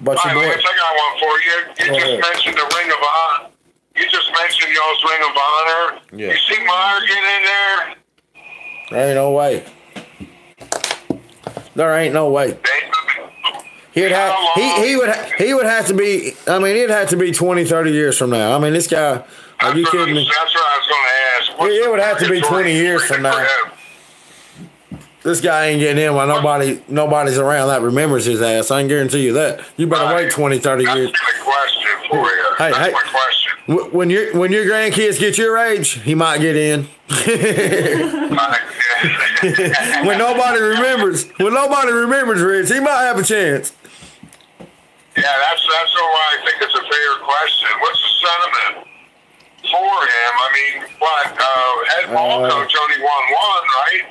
But all right, Lance, I got one for you. You just mentioned the Ring of Honor. You just mentioned y'all's Ring of Honor. Yeah. You see Meyer get in there? There ain't no way. There ain't no way. He would have to be. I mean, it'd have to be 20, 30 years from now. I mean, this guy. Are you kidding me? That's what I was going to ask. It would have to be 20 years from now. This guy ain't getting in while nobody's around that remembers his ass. I can guarantee you that. You better wait 20, 30 years. That's my question for you. That's my question. When your grandkids get your age, he might get in. When nobody remembers, Rich, he might have a chance. Yeah, that's why I think it's a fair question. What's the sentiment for him? I mean, head ball coach only won one, right?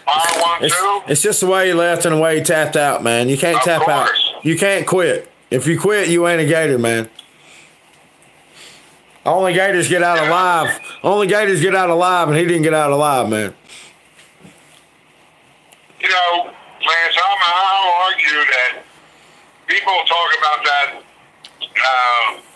Meyer won two? It's just the way he left and the way he tapped out, man. You can't tap out. You can't quit. If you quit, you ain't a Gator, man. Only Gators get out alive. Only Gators get out alive, and he didn't get out alive, man. You know, Lance, I'll argue that people talk about that 09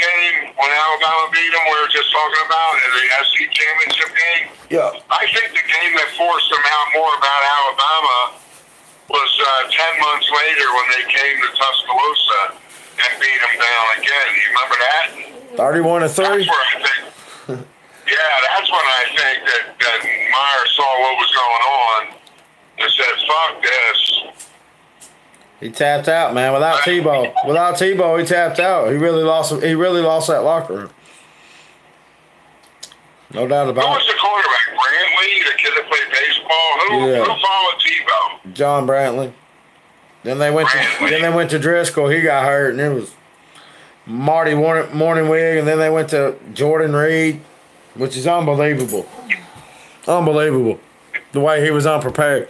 game when Alabama beat them. We were just talking about in the SC championship game. Yeah. I think the game that forced them out more about Alabama was 10 months later when they came to Tuscaloosa and beat them down again. You remember that? 31-3. That's where I think. Yeah, that's when I think that Meyer saw what was going on and said, "Fuck this." He tapped out, man. Without Tebow, he tapped out. He really lost that locker room. No doubt about it. Who was the quarterback? Brantley, the kid that played baseball. Who followed Tebow? John Brantley. Then they went to Driscoll. He got hurt, and it was Marty Morningwig, and then they went to Jordan Reed, which is unbelievable. Unbelievable. The way he was unprepared.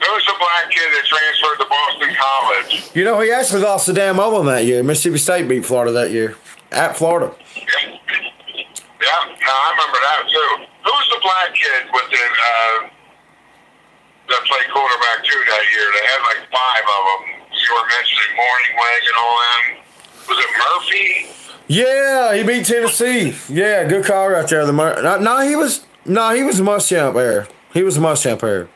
There was a black kid that transferred to Boston College. You know, he actually lost to Dan Mullen that year. Mississippi State beat Florida that year. At Florida. Yeah, no, I remember that too. Who was the black kid with that played quarterback too that year? They had like 5 of them. You were mentioning Morningweg and all them. Was it Murphy? Yeah, he beat Tennessee. Yeah, good call right there. He was Muschamp era. He was Muschamp era.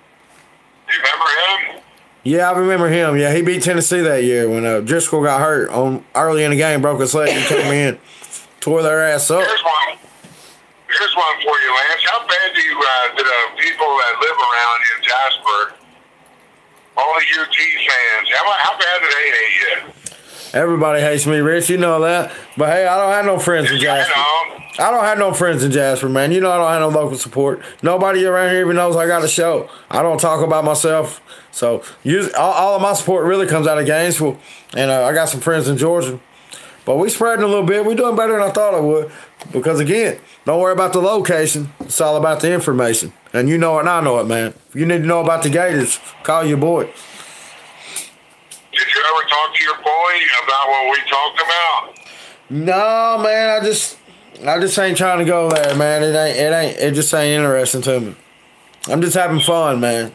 You remember him? Yeah, I remember him. Yeah, he beat Tennessee that year when Driscoll got hurt early in the game, broke his leg, and came in, tore their ass up. Here's one for you, Lance. How bad do the people that live around you in Jasper, all the UT fans, how bad do they hate you? Everybody hates me, Rich. You know that. But hey, I don't have no friends in Jasper. I don't have no friends in Jasper, man. You know I don't have no local support. Nobody around here even knows I got a show. I don't talk about myself. So all of my support really comes out of Gainesville. And I got some friends in Georgia. But we spreading a little bit. We're doing better than I thought I would. Because, again, don't worry about the location. It's all about the information. And you know it and I know it, man. If you need to know about the Gators, call your boy. Did you ever talk to your boy about what we talked about? No, man. I just ain't trying to go there, man. It just ain't interesting to me. I'm just having fun, man.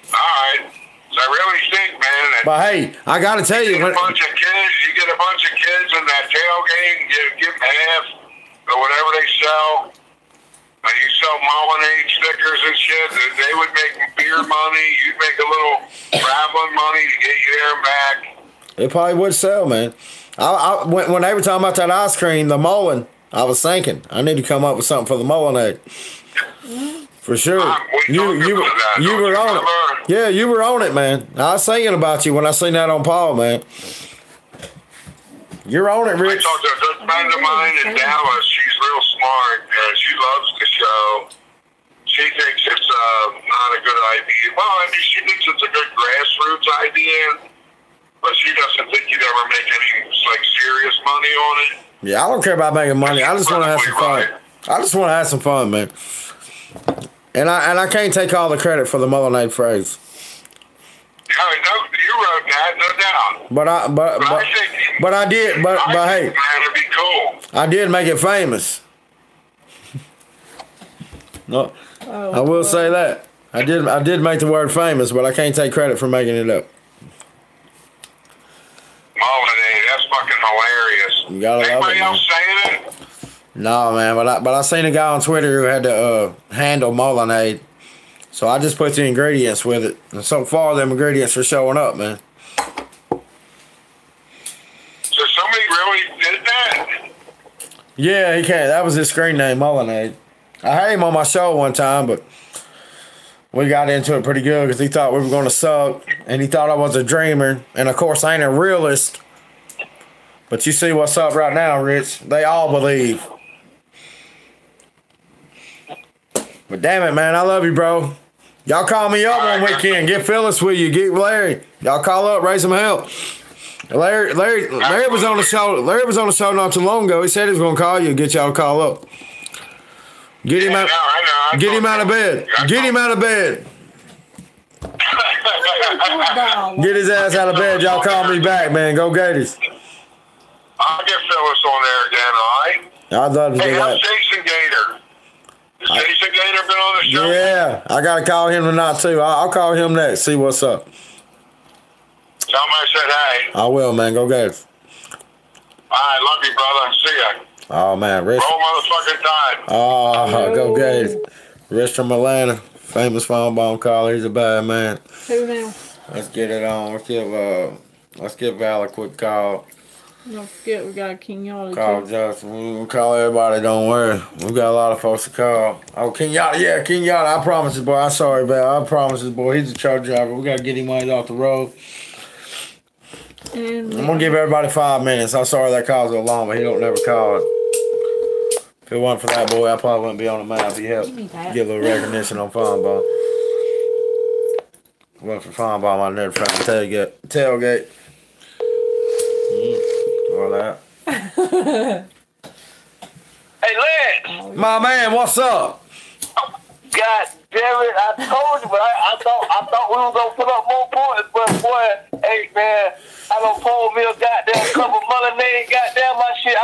All right. So I really think, man, that but hey, I gotta tell you, you get a bunch of kids in that tailgate and give them half or whatever they sell. You sell Molyneux stickers and shit. They would make beer money. You'd make a little traveling money to get you there and back. It probably would sell, man. When they were talking about that ice cream, the Mullen, I was thinking I need to come up with something for the Mullen egg. For sure. You were on it. Yeah, you were on it, man. I was thinking about you when I seen that on Paul, man. You're on it, I Rich. talked to a good friend of mine in Dallas. She's real smart, and she loves the show. She thinks it's not a good idea. Well, I mean, she thinks it's a good grassroots idea, but she doesn't think you'd ever make any like serious money on it. Yeah, I don't care about making money. I just want to have some fun. I just want to have some fun, man. And I can't take all the credit for the Mullinade phrase. Yeah, no, you wrote that, no doubt. But I did. Hey, it'd be cool. I did make it famous. No, I will say that I did make the word famous, but I can't take credit for making it up. Mullinade, that's fucking hilarious. You gotta love Anybody it, else saying it? No, man, but I seen a guy on Twitter who had to handle Mullinade, so I just put the ingredients with it, and so far them ingredients are showing up, man. So somebody really did that? Yeah, he can't. That was his screen name, Mullinade. I had him on my show one time, but we got into it pretty good because he thought we were going to suck, and he thought I was a dreamer, and of course I ain't a realist. But you see what's up right now, Rich. They all believe. But damn it, man, I love you, bro. Y'all call me up one weekend. Get Phyllis with you. Get Larry. Y'all call up, raise some help. Larry was on the show. Larry was on the show not too long ago. He said he was gonna call you, get y'all to call up. Get him out. Get him out of bed. Get him out of bed. Get his ass out of bed. Y'all call me back, man. Go Gators. I'll get Phyllis on there again, all right? I'd love to do Hey, that. how's Jason Gator? Has Jason Gator been on the show? Yeah, I gotta call him tonight too. I'll call him next. See what's up. Tell him I said hey. I will, man. Go Gators. All right, love you, brother. See ya. Oh man, Rich. Roll motherfucking time. Oh, go Gators. Rich from Atlanta, famous phone bomb caller. He's a bad man. Who now? Let's get it on. Let's give Val a quick call. Don't forget we got King Yachty Call too. Justin. We'll call everybody. Don't worry. We got a lot of folks to call. Oh, King Yachty. Yeah, King Yachty. I promise you, boy. I'm sorry, Val. I promise you, boy. He's a truck driver. We got to get him while he's off the road. And I'm gonna give everybody 5 minutes. I'm sorry that call's so long, but he don't never call it. If it wasn't for that boy, I probably wouldn't be on the map. He helped get a little recognition on Fine Ball. If it wasn't for Fine Ball, I'd never found the tailgate. Or that. Hey, Lance. My man, what's up? God damn it! I told you, but I thought we were gonna put up more points, but boy, hey man, I done pulled me a goddamn cup of Mullinade. Goddamn, my shit,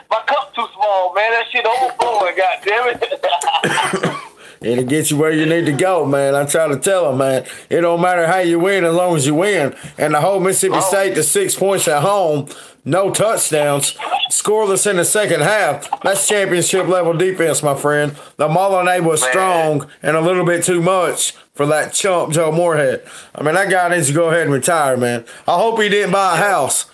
my cup too small, man. That shit overflowing. Goddamn it. It'll get you where you need to go, man. I try to tell him, man. It don't matter how you win as long as you win. And the whole Mississippi State to 6 points at home, no touchdowns, scoreless in the second half. That's championship level defense, my friend. The Mullinade was strong and a little bit too much for that chump Joe Moorhead. I mean, that guy needs to go ahead and retire, man. I hope he didn't buy a house.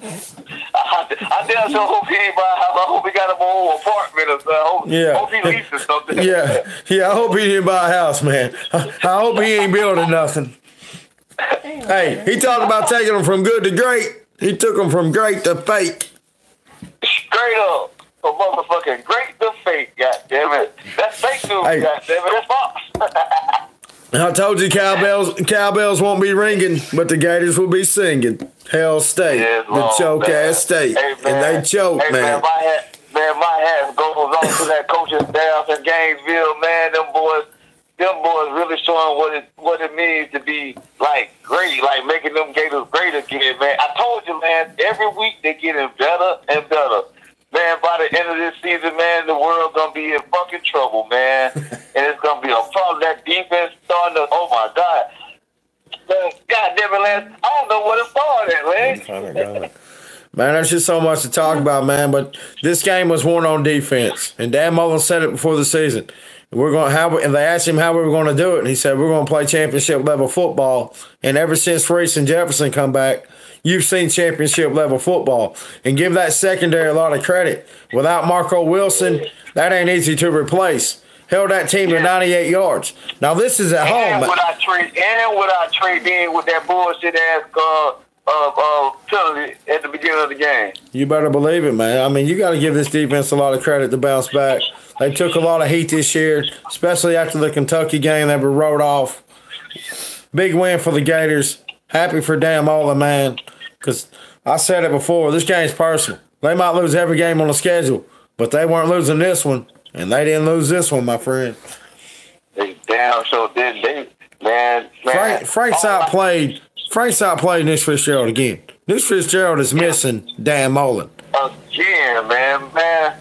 I damn sure hope he ain't buy a house. I hope he got a whole apartment or something. Hope he leases something. Yeah, I hope he didn't buy a house, man. I hope he ain't building nothing. Hey, he talked about taking them from good to great. He took them from great to fake. Straight up. From motherfucking great to fake, goddammit. That's fake news, Hey. goddammit. That's Fox. I told you cowbells won't be ringing, but the Gators will be singing. Hailstate, Yes, the Lord, choke man. ass state, Hey, and they choke, hey, man. My hat goes off to that coaching staff in Gainesville, man. Them boys really showing what it means to be like great, like making them Gators great again, man. I told you, man. Every week they getting better and better. Man, by the end of this season, man, the world gonna be in fucking trouble, man. And it's gonna be a problem. That defense starting to, oh my God. Man, God damn it, Lance. I don't know what it started, Lance. Man, there's just so much to talk about, man. But this game was won on defense. And Dan Mullen said it before the season. And they asked him how we were going to do it. And he said, we're going to play championship level football. And ever since Reese and Jefferson come back, you've seen championship level football. And give that secondary a lot of credit. Without Marco Wilson, that ain't easy to replace. Held that team to 98 yards. Now, this is at home. And would I trade in with that bullshit ass penalty at the beginning of the game. You better believe it, man. I mean, you got to give this defense a lot of credit to bounce back. They took a lot of heat this year, especially after the Kentucky game that were wrote off. Big win for the Gators. Happy for Dan Mullen, man, because I said it before, this game's personal. They might lose every game on the schedule, but they weren't losing this one, and they didn't lose this one, my friend. They damn sure did. Man. Frank's outplayed Nick Fitzgerald again. Nick Fitzgerald is missing Dan Mullen. Again, man.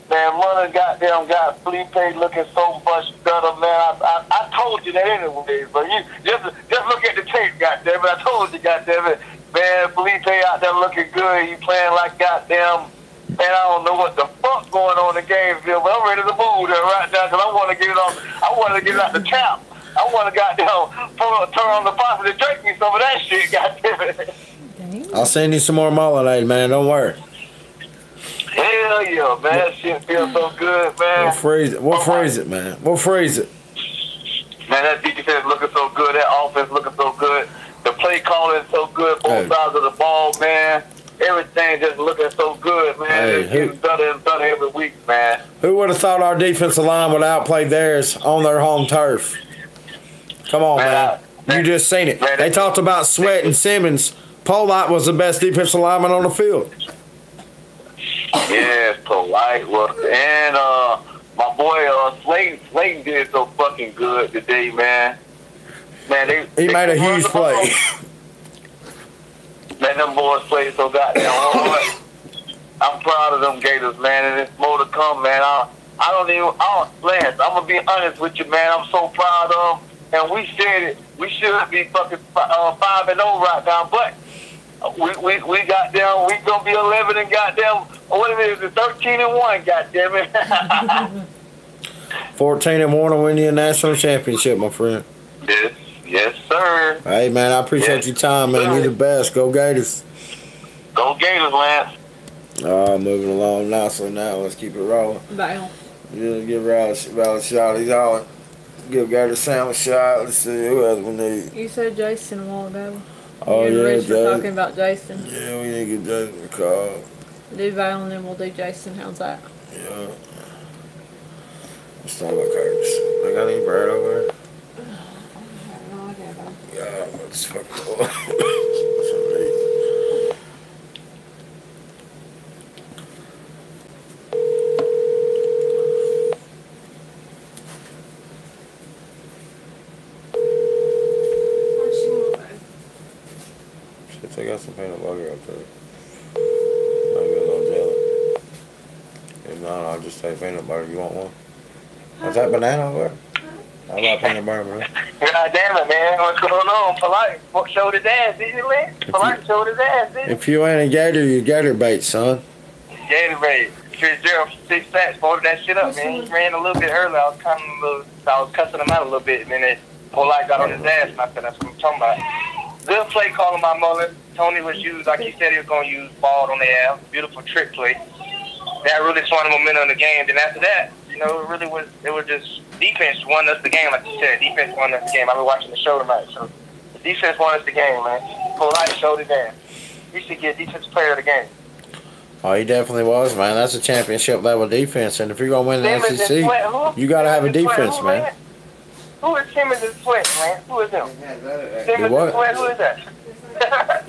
Mullen goddamn got Felipe looking so much better, man. I told you that anyways, but you just look at the tape, goddamn it. I told you, goddamn it. Man, Felipe out there looking good. He playing like goddamn. Man, I don't know what the fuck going on in Gainesville, but I'm ready to move there right now because I want to get it off. I want to get it out the tap. I want to goddamn turn on the faucet and drink me some of that shit, goddamn it. I'll send you some more Mullen, man. Don't worry. Hell yeah, man. That shit feels so good, man. We'll freeze it, man. We'll freeze it. Man, that defense looking so good. That offense looking so good. The play calling is so good. Both sides of the ball, man. Everything just looking so good, man. It's getting better and better every week, man. Who would have thought our defensive line would outplay theirs on their home turf? Come on, man. You just seen it. They talked about Sweat and Simmons. Polite was the best defensive lineman on the field. Yes, Polite was. And my boy Slayton did so fucking good today, man. Man, he made a huge play. Man, them boys played so goddamn hard. I'm proud of them Gators, man, and there's more to come, man. Lance, I'm gonna be honest with you, man. I'm so proud of them. And we said it. We should be fucking 5-0 right now, but we goddamn, we gonna be 11 and goddamn, what is it, 13-1, goddamn it. 14-1 to win the national championship, my friend. Yes, sir. Hey, man, I appreciate your time, man. You're the best. Go Gators. Go Gators, Lance. Moving along now, so now let's keep it rolling. Bye. Yeah, give Riley a shot. He's all. Give Gators Sam a shot. Let's see who else we need. You said Jason a while ago. Oh, you and yeah, Rich were Jason. talking about Jason. Yeah, we need to get Jason a call. Do Val and then we'll do Jason. How's that? Yeah. Let's talk about Curtis. They got any bread over there? Yeah, let's fucking go. Shit, they got some peanut butter up there. Maybe a little jelly. If not, I'll just take peanut butter. You want one? Is that banana over there? How about peanut butter, bro? God damn it, man. What's going on? Polite showed his ass, didn't he, Lance? Polite showed his ass, didn't he? If you ain't a Gator, you Gator bait, son. Gator bait. Fitzgerald 6 sacks, folded that shit up, man. He ran a little bit early. I was cussing him out a little bit, and then Polite got on his ass, and I said, that's what I'm talking about. Good play calling by Mullen. Tony was used like he said he was going to use, balled on the air. Beautiful trick play. That really swung the momentum of the game. Then after that, you know, it was just defense won us the game, like you said. Defense won us the game. I've been watching the show tonight, so the defense won us the game, man. Polite showed it down. He should get defensive player of the game. Oh, he definitely was, man. That's a championship level defense, and if you're gonna win the SEC, you gotta have a defense, man. Who is Simmons and Sweat, man? Who is him? Simmons what? and Sweat. Who is that?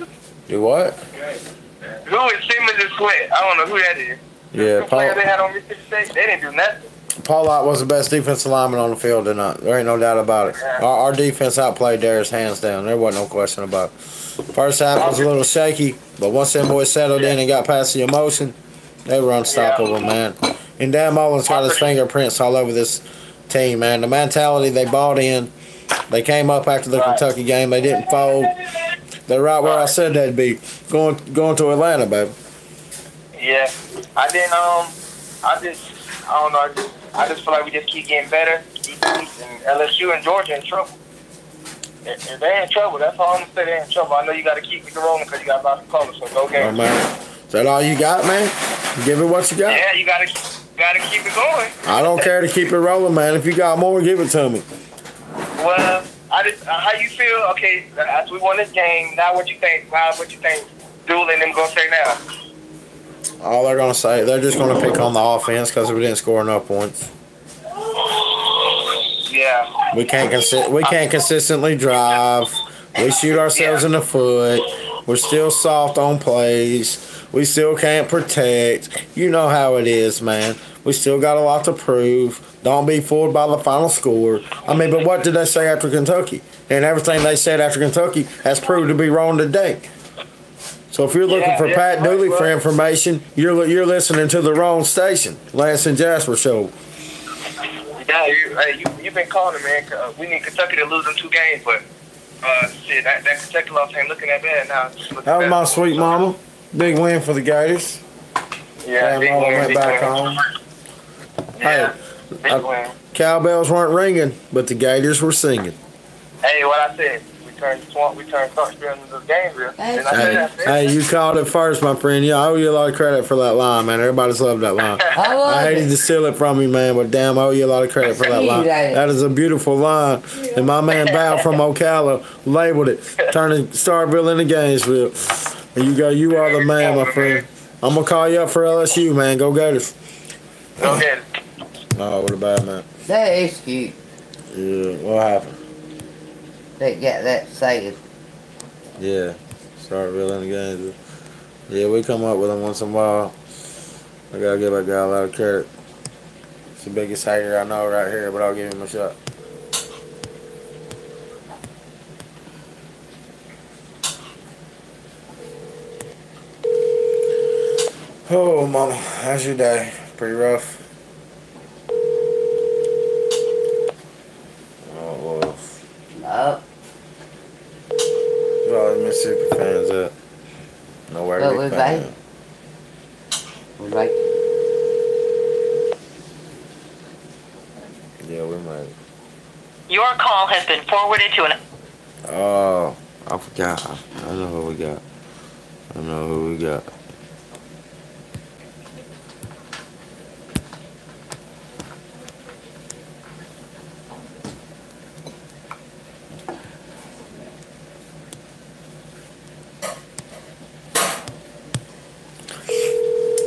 Do what? Who is Simmons and Sweat? I don't know who that is. Yeah, The player they had on Mississippi State, they didn't do nothing. Paulite was the best defensive lineman on the field tonight. There ain't no doubt about it. Our defense outplayed theirs hands down. There wasn't no question about it. First half was a little shaky, but once them boys settled in and got past the emotion, they were unstoppable, man. And Dan Mullen's got his fingerprints all over this team, man. The mentality they bought in, they came up after the Kentucky game. They didn't fold. They're right where I said they'd be, going to Atlanta, baby. Yeah, I just feel like we just keep getting better. And LSU and Georgia in trouble. If they're in trouble, that's all I'm gonna say. They're in trouble. I know you got to keep it rolling because you got a lot of colors. So go get it. Man. Is that all you got, man? Give it what you got. Yeah, you gotta keep it going. I don't care to keep it rolling, man. If you got more, give it to me. Well, I how you feel? Okay, after we won this game, now what you think? What you think Dooley and them gonna say now? All they're gonna say, they're just gonna pick on the offense because we didn't score enough points. Yeah. We can't consistently drive. We shoot ourselves in the foot. We're still soft on plays. We still can't protect. You know how it is, man. We still got a lot to prove. Don't be fooled by the final score. I mean, but what did they say after Kentucky? And everything they said after Kentucky has proved to be wrong today. So if you're looking for Pat Dooley for information, you're listening to the wrong station. Lance and Jasper show. Yeah, you've been calling, man. We need Kentucky to lose in 2 games, but shit, that Kentucky loss ain't looking that bad now. That was my sweet mama. Big win for the Gators. Yeah, big mama win, went big back win. home. Yeah, Hey, big win. Cowbells weren't ringing, but the Gators were singing. Hey, what I said. We turned Clarksville into the game, real. Hey, you called it first, my friend. Yeah, I owe you a lot of credit for that line, man. Everybody's loved that line. I hated to steal it from you, man, but damn, I owe you a lot of credit for that line. That is a beautiful line. And my man Val from Ocala labeled it, turning Starkville into Gainesville. And you are the man, my friend. I'm gonna call you up for LSU, man. Go Gators. Go Gators. Oh, what about man? That is cute. Yeah, what happened? They got that saying. Yeah, Starkville in the Gainesville. Yeah, we come up with them once in a while. I gotta give that guy a lot of credit. He's the biggest hater I know right here, but I'll give him a shot. Oh, mama, how's your day? Pretty rough. Oh, well. No. Where all the Mississippi fans at? Nowhere to be found. We like. Yeah, we might. Your call has been forwarded to an. Oh, I forgot. I know who we got.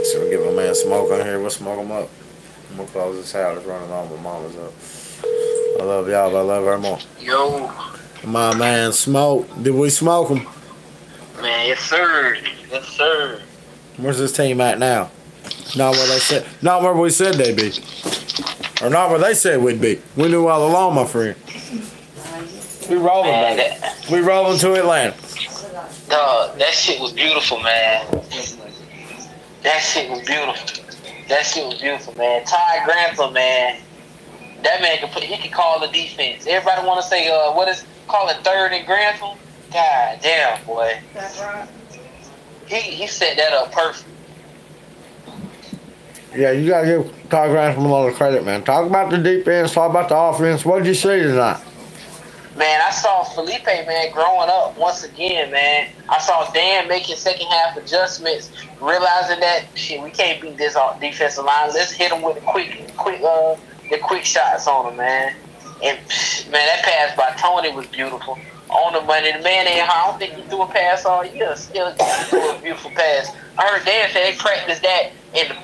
So we get my man Smoke on here. We'll smoke him up. I'm gonna close this out. It's running on, but mama's up. I love y'all, but I love her more. Yo. My man Smoke. Did we smoke him? Man, yes sir. Yes sir. Where's this team at now? Not where they said. Not where we said they'd be. Or not where they said we'd be. We knew all along, my friend. We rolling, baby. We rolling to Atlanta. Dog, that shit was beautiful, man. That shit was beautiful, man. Ty Grantham, man. That man he can call the defense. Everybody want to say, call it third and Grantham? God damn, boy. That's right. He set that up perfect. Yeah, you gotta give Todd Grantham a lot of credit, man. Talk about the defense, talk about the offense. What did you see tonight? Man, I saw Felipe, man, growing up once again, man. I saw Dan making second half adjustments, realizing that shit, we can't beat this defensive line. Let's hit them with the quick shots on them, man. And man, that pass by Tony was beautiful. On the money, the man I don't think he threw a pass all year. Still threw a beautiful pass. I heard Dan say they practiced that in the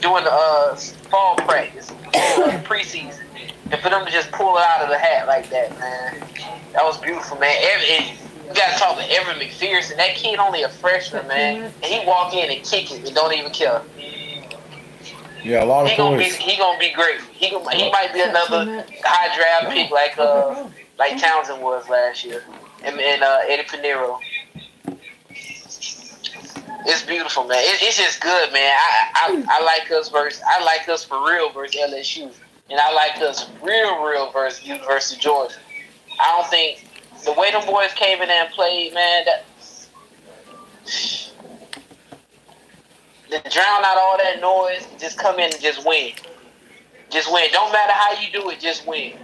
during the fall practice, the preseason. And for them to just pull it out of the hat like that, man, that was beautiful, man. You got to talk to Evan McPherson. That kid only a freshman, man, and he walk in and kick it and don't even care. Yeah, a lot of points. He gonna be great. He might be another high draft pick like Townsend was last year, and Eddie Pinero. It's beautiful, man. It's just good, man. I like us for real versus LSU. And I like us real versus University of Georgia. I don't think the way them boys came in there and played, man, to drown out all that noise, just come in and just win. Just win. Don't matter how you do it, just win.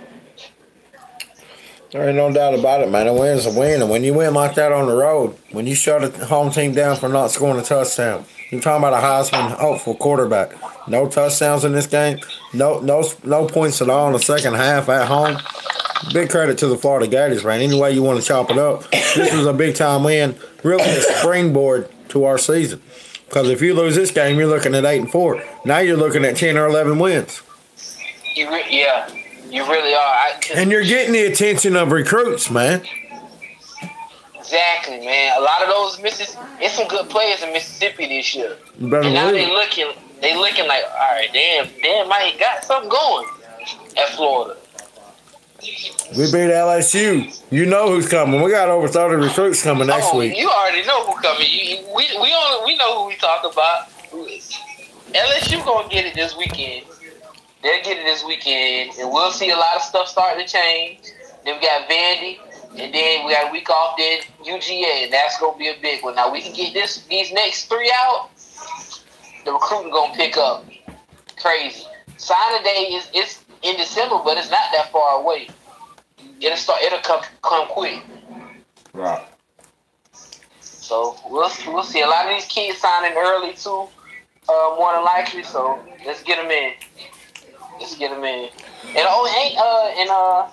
There ain't no doubt about it, man. A win's a win. And when you win like that on the road, when you shut a home team down for not scoring a touchdown, you're talking about a Heisman hopeful quarterback. No touchdowns in this game. No points at all in the second half at home. Big credit to the Florida Gators, man. Any way you want to chop it up, this was a big time win, really a springboard to our season. Because if you lose this game, you're looking at 8-4. Now you're looking at 10 or 11 wins. You really are. And you're getting the attention of recruits, man. Exactly, man. A lot of those it's some good players in Mississippi this year. And now they looking like, all right, damn, Mike got something going at Florida. We beat LSU. You know who's coming. We got over 30 recruits coming next week. You already know who's coming. We know who we talk about. LSU gonna get it this weekend. They'll get it this weekend, and we'll see a lot of stuff starting to change. Then we got Vandy, and then we got a week off. Then UGA, and that's gonna be a big one. Now we can get these next 3 out. The recruiting gonna pick up crazy. Signing day is in December, but it's not that far away. It'll come quick. Right. So we'll see a lot of these kids signing early too, more than likely. So let's get them in. And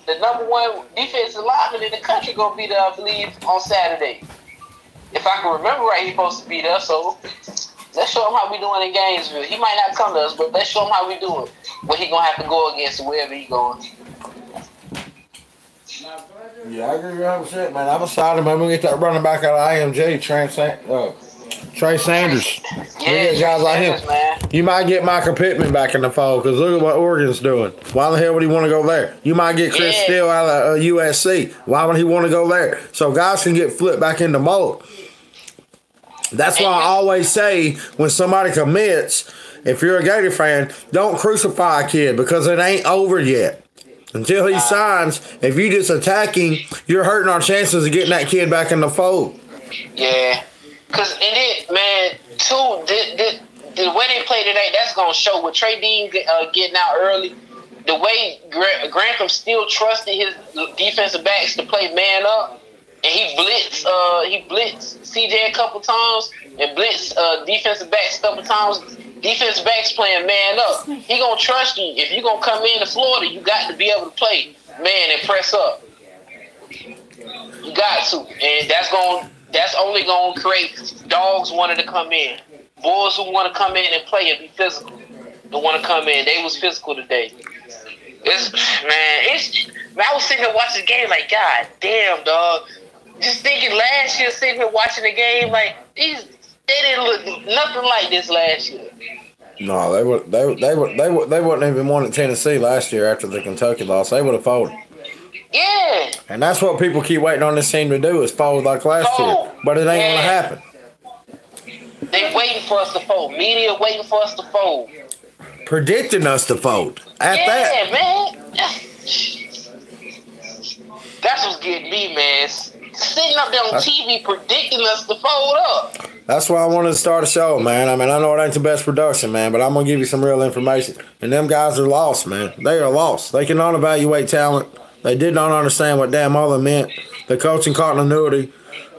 the number one defensive lineman in the country gonna be there, I believe, on Saturday. If I can remember right, he's supposed to be there. So let's show him how we doing in Gainesville. He might not come to us, but let's show him how we doing. What he gonna have to go against wherever he going. Yeah, I agree 100%, man. I'm excited, man. We get that running back out of IMG, Trey Sanders. Yeah, guys like him. Man. You might get Michael Pittman back in the fold because look at what Oregon's doing. Why the hell would he want to go there? You might get Chris Steele out of USC. Why would he want to go there? So guys can get flipped back into mold. That's why I always say when somebody commits, if you're a Gator fan, don't crucify a kid because it ain't over yet. Until he signs, if you just attack him, you're hurting our chances of getting that kid back in the fold. Yeah. Because, man, too, the way they play today, that's going to show with Trey Dean getting out early. The way Grantham still trusted his defensive backs to play man up, and he blitzed CJ a couple times and blitzed defensive backs a couple times. Defensive backs playing man up. He going to trust you. If you're going to come into Florida, you got to be able to play man and press up. You got to. And that's only going to create dogs wanting to come in. Boys who want to come in and play and be physical. Don't want to come in. They was physical today. I was sitting here watching the game like, God damn, dog. Just thinking last year, sitting here watching the game like, they didn't look nothing like this last year. No, they wouldn't even won at Tennessee last year after the Kentucky loss. They would have folded. Yeah. And that's what people keep waiting on this team to do is fold like last year. But it ain't gonna happen. They waiting for us to fold. Media waiting for us to fold. Predicting us to fold. That. Man. That's what's getting me, man. Sitting up there on TV predicting us to fold up. That's why I wanted to start a show, man. I mean, I know it ain't the best production, man, but I'm going to give you some real information. And them guys are lost, man. They are lost. They cannot evaluate talent. They did not understand what Dan Mullen meant. The coaching continuity.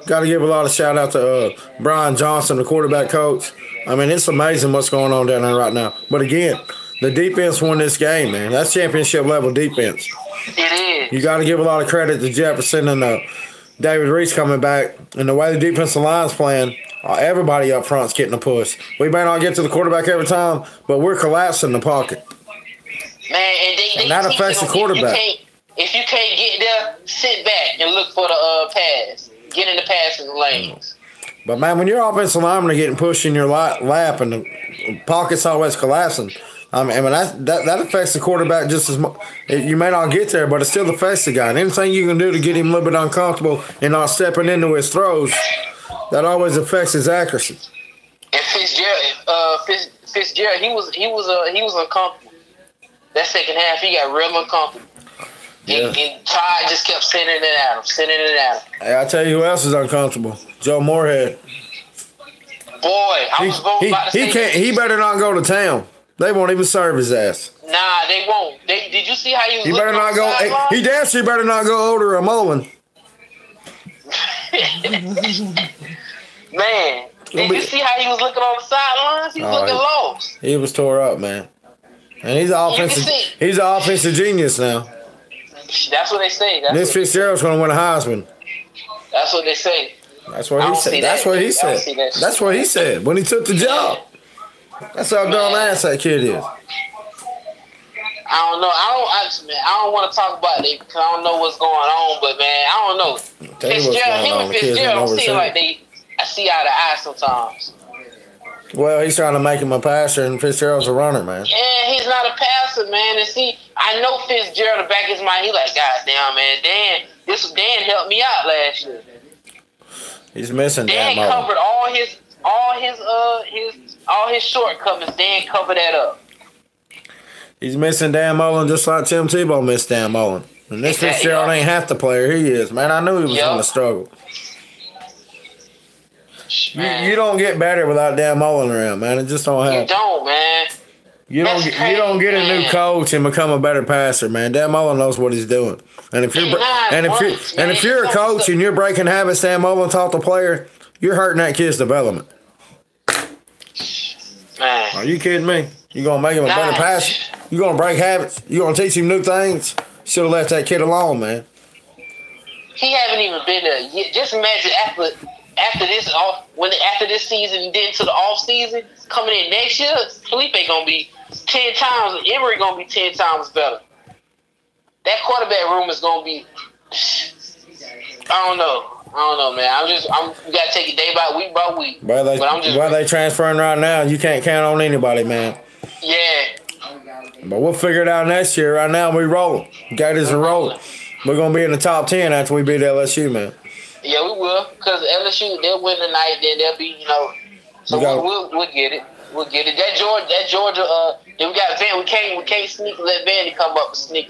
Got to give a lot of shout out to Brian Johnson, the quarterback coach. I mean, it's amazing what's going on down there right now. But again, the defense won this game, man. That's championship level defense. It is. You got to give a lot of credit to Jefferson and David Reese coming back. And the way the defensive line's playing, everybody up front's getting a push. We may not get to the quarterback every time, but we're collapsing the pocket. Man, and that affects the quarterback. If you can't get there, sit back and look for the pass. Get in the passing lanes. But, man, when your offensive linemen are getting pushed in your lap and the pocket's always collapsing, I mean that affects the quarterback just as much. You may not get there, but it still affects the guy. And anything you can do to get him a little bit uncomfortable and not stepping into his throws, that always affects his accuracy. And Fitzgerald, he was uncomfortable. That second half, he got real uncomfortable. Yeah. And Todd just kept sending it at him. Hey, I tell you who else is uncomfortable. Joe Moorhead. Boy, I was about to say he better not go to town. They won't even serve his ass. Nah, they won't. Did you see how he was He better not go. He damn sure better not go older a Mullen. Man, did you see how he was looking on the sidelines? He was looking lost. He was tore up, man. And he's an offensive genius now. That's what they say. Nick Fitzgerald's going to win a Heisman. That's what they say. That's what he said. That's what he said. That's what he said when he took the job. That's how dumb ass that kid is. I don't know. I don't want to talk about it because I don't know what's going on. But man, I don't know. Fitzgerald don't seem like I see eye to eye sometimes. Well, he's trying to make him a passer, and Fitzgerald's a runner, man. Yeah, he's not a passer, man. And see, I know Fitzgerald in the back of his mind. He like, God damn, man, Dan helped me out last year. He's missing Dan Mullen. Covered all his shortcomings. Dan covered that up. He's missing Dan Mullen just like Tim Tebow missed Dan Mullen. And this Fitzgerald ain't half the player he is, man. I knew he was going to struggle. You don't get better without Dan Mullen around, man. It just don't happen. You don't, man. You don't get a new coach and become a better passer, man. Dan Mullen knows what he's doing. And if you're a coach and you're breaking habits Dan Mullen taught the player, you're hurting that kid's development. Man. Are you kidding me? You gonna make him a better passer? You gonna break habits? You gonna teach him new things? Should have left that kid alone, man. He haven't even been there yet. Just imagine after this season and then to the off season coming in next year, Felipe gonna be 10 times. Emory gonna be 10 times better. That quarterback room is gonna be. I don't know, man. We gotta take it day by week. Why they transferring right now? You can't count on anybody, man. Yeah. But we'll figure it out next year. Right now, we rolling. Gators are rolling. We're gonna be in the top 10 after we beat LSU, man. Yeah, we will. Because LSU, they'll win tonight. Then they'll be, So we'll get it. We'll get it. That Georgia. Then we got Van. We can't sneak. Let Vandy come up and sneak.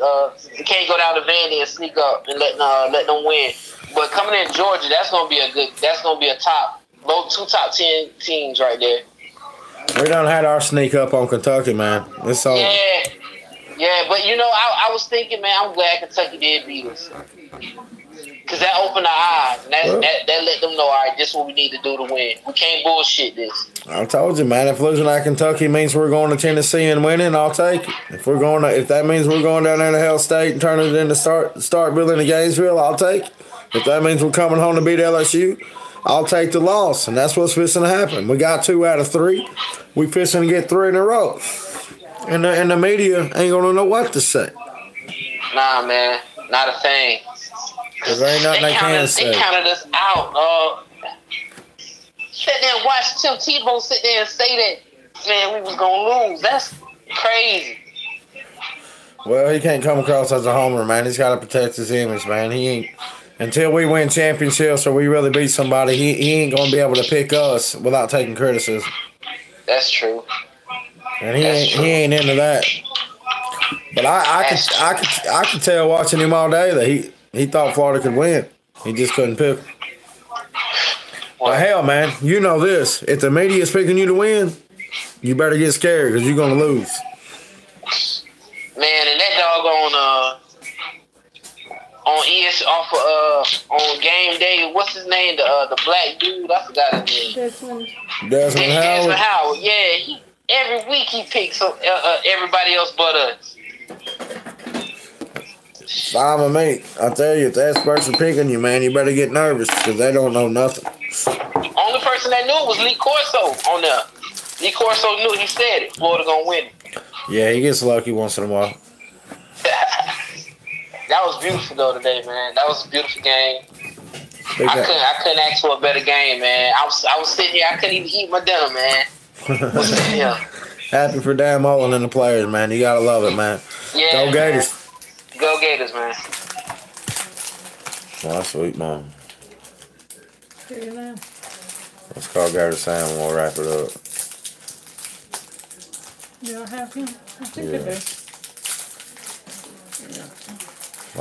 We can't go down to Vandy and sneak up and let them win. But coming in Georgia, that's gonna be a top, two top 10 teams right there. We done had our sneak up on Kentucky, man. It's all. Yeah, but I was thinking, man, I'm glad Kentucky did beat us. Because that opened our eyes. And that let them know, all right, this is what we need to do to win. We can't bullshit this. I told you, man, if losing at Kentucky means we're going to Tennessee and winning, I'll take it. If that means we're going down there to Hailstate and turning it into Starkville into Gainesville, I'll take it. If that means we're coming home to beat LSU, I'll take the loss. And that's what's fixing to happen. We got 2 out of 3. We fixing to get 3 in a row. And the media ain't going to know what to say. Nah, man. Not a thing. Because there ain't nothing they can say. They counted us out. Sit there and watch Tim Tebow sit there and say that, man, we was going to lose. That's crazy. Well, he can't come across as a homer, man. He's got to protect his image, man. He ain't. Until we win championships or we really beat somebody, he ain't going to be able to pick us without taking criticism. That's true. And he ain't into that. But I could tell watching him all day that he thought Florida could win. He just couldn't pick. Well, hell, man, you know this. If the media's picking you to win, you better get scared because you're going to lose. Man, and that dog on game day, what's his name? The black dude, I forgot his name. Desmond Howard. Yeah, every week he picks everybody else but us. Fine with me. I tell you, if that person picking you, man, you better get nervous because they don't know nothing. Only person that knew was Lee Corso on there. Lee Corso knew. He said it. Florida gonna win it. Yeah, he gets lucky once in a while. That was beautiful though today, man. That was a beautiful game. I couldn't ask for a better game, man. I was sitting here. I couldn't even eat my dinner, man. I was sitting here. Happy for Dan Mullen and the players, man. You gotta love it, man. Yeah, go Gators. Man. Go Gators, man. Well, that's sweet, mom. Now. Let's call Gators Sam and we'll wrap it up. Do I have him? I think I do.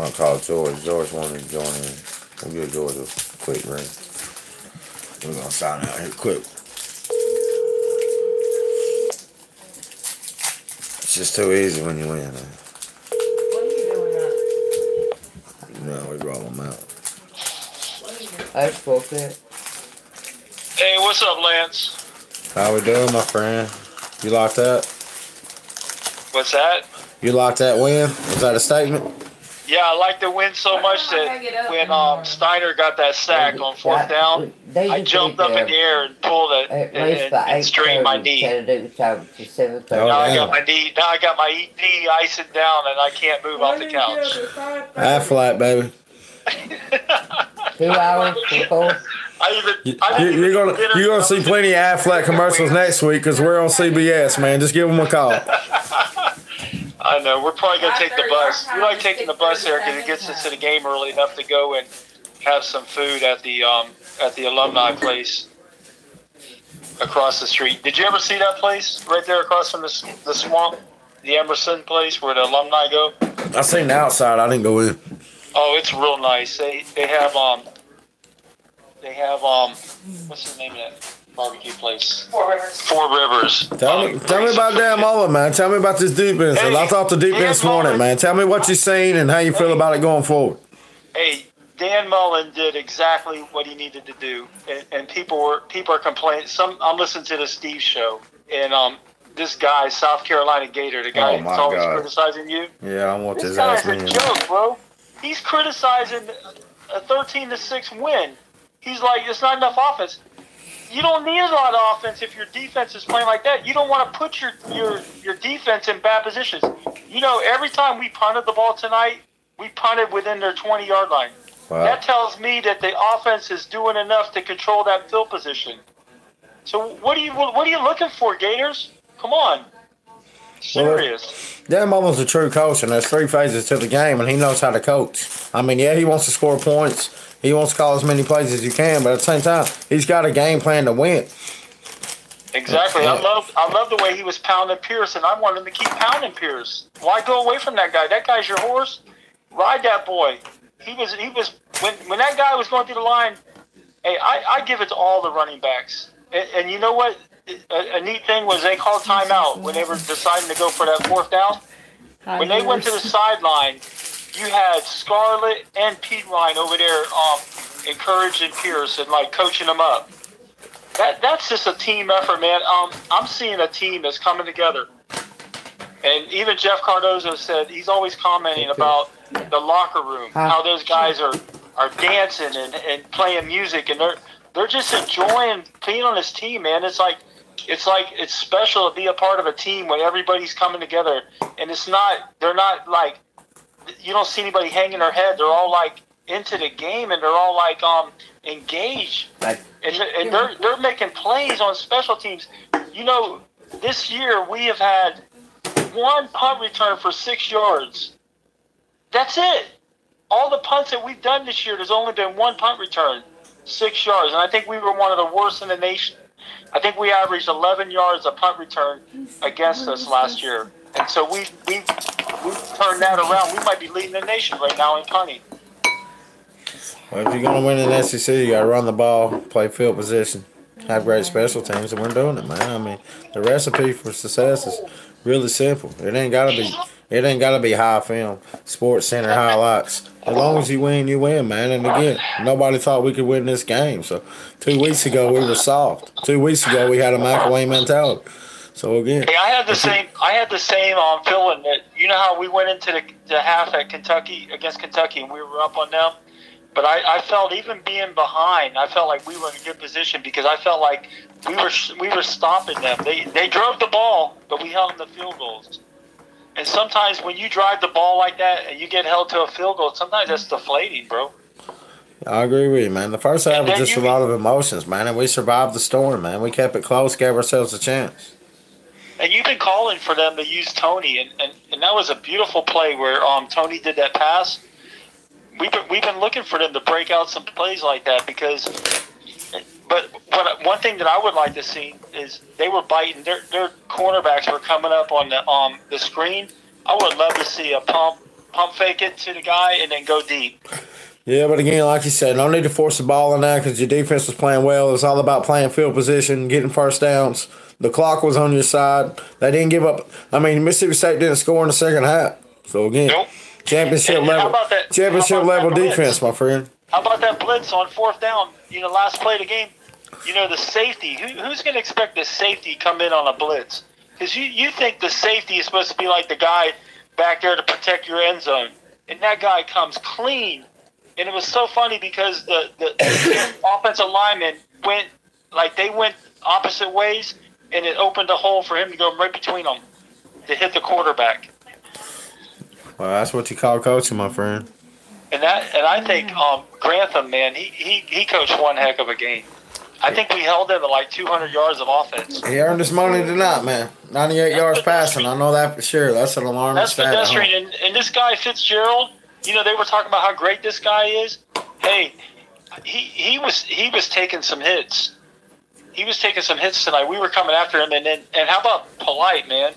I'll call George. George wanted to join in. We'll give George a quick ring. We're going to sign out here quick. It's just too easy when you win, man. What are you doing now? No, we roll them out. I spoke it. Hey, what's up, Lance? How we doing, my friend? You locked that? What's that? You locked that win? Was that a statement? Yeah, I like the win so much that when Steiner got that sack on fourth down, I jumped up in the air and pulled it and strained my knee. Now I got my knee. Now I got my knee icing down, and I can't move off the couch. Aflac, baby. 2 hours before. You're gonna see plenty of Aflac commercials next week because we're on CBS, man. Just give them a call. I know. We're probably going to take the bus. We like taking the bus there because it gets us to the game early enough to go and have some food at the alumni place across the street. Did you ever see that place right there across from the swamp? The Emerson place where the alumni go? I seen the outside. I didn't go in. Oh, it's real nice. They have what's the name of that barbecue place? Four Rivers. Tell me about Dan Mullen, man. Tell me about this defense. Hey, I thought the defense won it, man. Tell me what you've seen and how you feel about it going forward. Hey, Dan Mullen did exactly what he needed to do, and people are complaining. I'm listening to the Steve show, and this guy, South Carolina Gator, the guy that's always criticizing you. Yeah, I want this this guy's a joke, bro. He's criticizing a 13-6 win. He's like, it's not enough offense. You don't need a lot of offense if your defense is playing like that. You don't want to put your defense in bad positions. You know, every time we punted the ball tonight, we punted within their 20-yard line. Wow. That tells me that the offense is doing enough to control that field position. So what are you looking for, Gators? Come on. Serious. Dan Mullen's a true coach, and there's 3 phases to the game, and he knows how to coach. I mean, yeah, he wants to score points. He wants to call as many plays as you can, but at the same time, he's got a game plan to win. Exactly. I love the way he was pounding Pierce, and I want him to keep pounding Pierce. Why go away from that guy? That guy's your horse. Ride that boy. He was when that guy was going through the line. Hey, I give it to all the running backs. And you know what? A neat thing was they called timeout when they were deciding to go for that fourth down. When they went to the sideline, you had Scarlett and Piedmont over there encouraging Pierce and like coaching them up. That's just a team effort, man. I'm seeing a team that's coming together. And even Jeff Cardozo said he's always commenting about the locker room, how those guys are dancing and playing music, and they're just enjoying being on this team, man. It's special to be a part of a team when everybody's coming together, and they're not like, you don't see anybody hanging their head. They're all like into the game, and they're all like engaged, and they're making plays on special teams. You know, this year we have had 1 punt return for 6 yards. That's it. All the punts that we've done this year, there's only been 1 punt return, 6 yards, and I think we were one of the worst in the nation. I think we averaged 11 yards a punt return against us last year. And so we turned that around. We might be leading the nation right now in punting. Well, if you're going to win in the SEC, you got to run the ball, play field position, have great special teams, and we're doing it, man. I mean, the recipe for success is really simple. It ain't got to be high film, Sports Center highlights. As long as you win, man. And again, nobody thought we could win this game. So 2 weeks ago, we were soft. 2 weeks ago, we had a McElwain mentality. So again, hey, I had the same feeling that, you know how we went into the half at Kentucky against Kentucky and we were up on them. But I felt, even being behind, I felt like we were in a good position because I felt like we were stopping them. They drove the ball, but we held them to field goals. And sometimes when you drive the ball like that and you get held to a field goal, sometimes that's deflating, bro. I agree with you, man. The first half was just a lot of emotions, man, and we survived the storm, man. We kept it close, gave ourselves a chance. And you've been calling for them to use Tony, and that was a beautiful play where Tony did that pass. We've been looking for them to break out some plays like that because. But one thing that I would like to see is they were biting. Their cornerbacks were coming up on the screen. I would love to see a pump fake it to the guy and then go deep. Yeah, but again, like you said, no need to force the ball in there because your defense was playing well. It's all about playing field position, getting first downs. The clock was on your side. They didn't give up. I mean, Mississippi State didn't score in the second half. So again, nope. championship level defense, my friend. How about that blitz on fourth down? You know, last play of the game. You know, the safety. Who's going to expect the safety to come in on a blitz? Because you think the safety is supposed to be like the guy back there to protect your end zone. and that guy comes clean. And it was so funny because the offensive linemen went opposite ways, and it opened a hole for him to go right between them to hit the quarterback. Well, that's what you call coaching, my friend. And I think Grantham, man, he coached one heck of a game. I think we held him at like 200 yards of offense. He earned his money tonight, man. 98 yards passing. I know that for sure. That's an alarming stat. That's pedestrian. And this guy, Fitzgerald, you know, they were talking about how great this guy is. Hey, he was taking some hits. He was taking some hits tonight. We were coming after him. And how about Polite, man?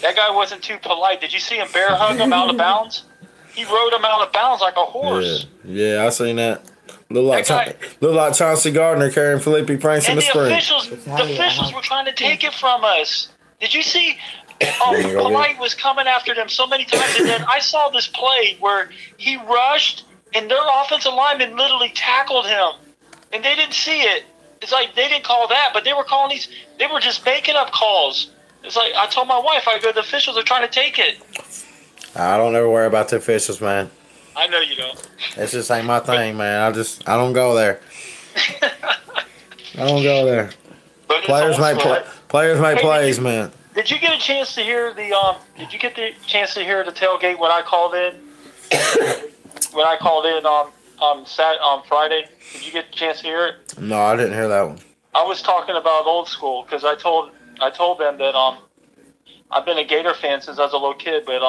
That guy wasn't too polite. Did you see him bear hug him out of bounds? He rode him out of bounds like a horse. Yeah, I seen that. Look like Chauncey Gardner carrying Felipe Prince in the spring. The officials were trying to take it from us. Did you see? Polite was coming after them so many times, and then I saw this play where he rushed, and their offensive lineman literally tackled him, and they didn't see it. It's like they didn't call that, but they were calling these. They were just making up calls. It's like I told my wife, I go, the officials are trying to take it. I don't ever worry about the officials, man. I know you don't. It just ain't my thing, man. I don't go there. I don't go there. But Players make plays, man. Did you get a chance to hear the tailgate when I called in? When I called in on Friday, did you get a chance to hear it? No, I didn't hear that one. I was talking about old school because I told them that I've been a Gator fan since I was a little kid, but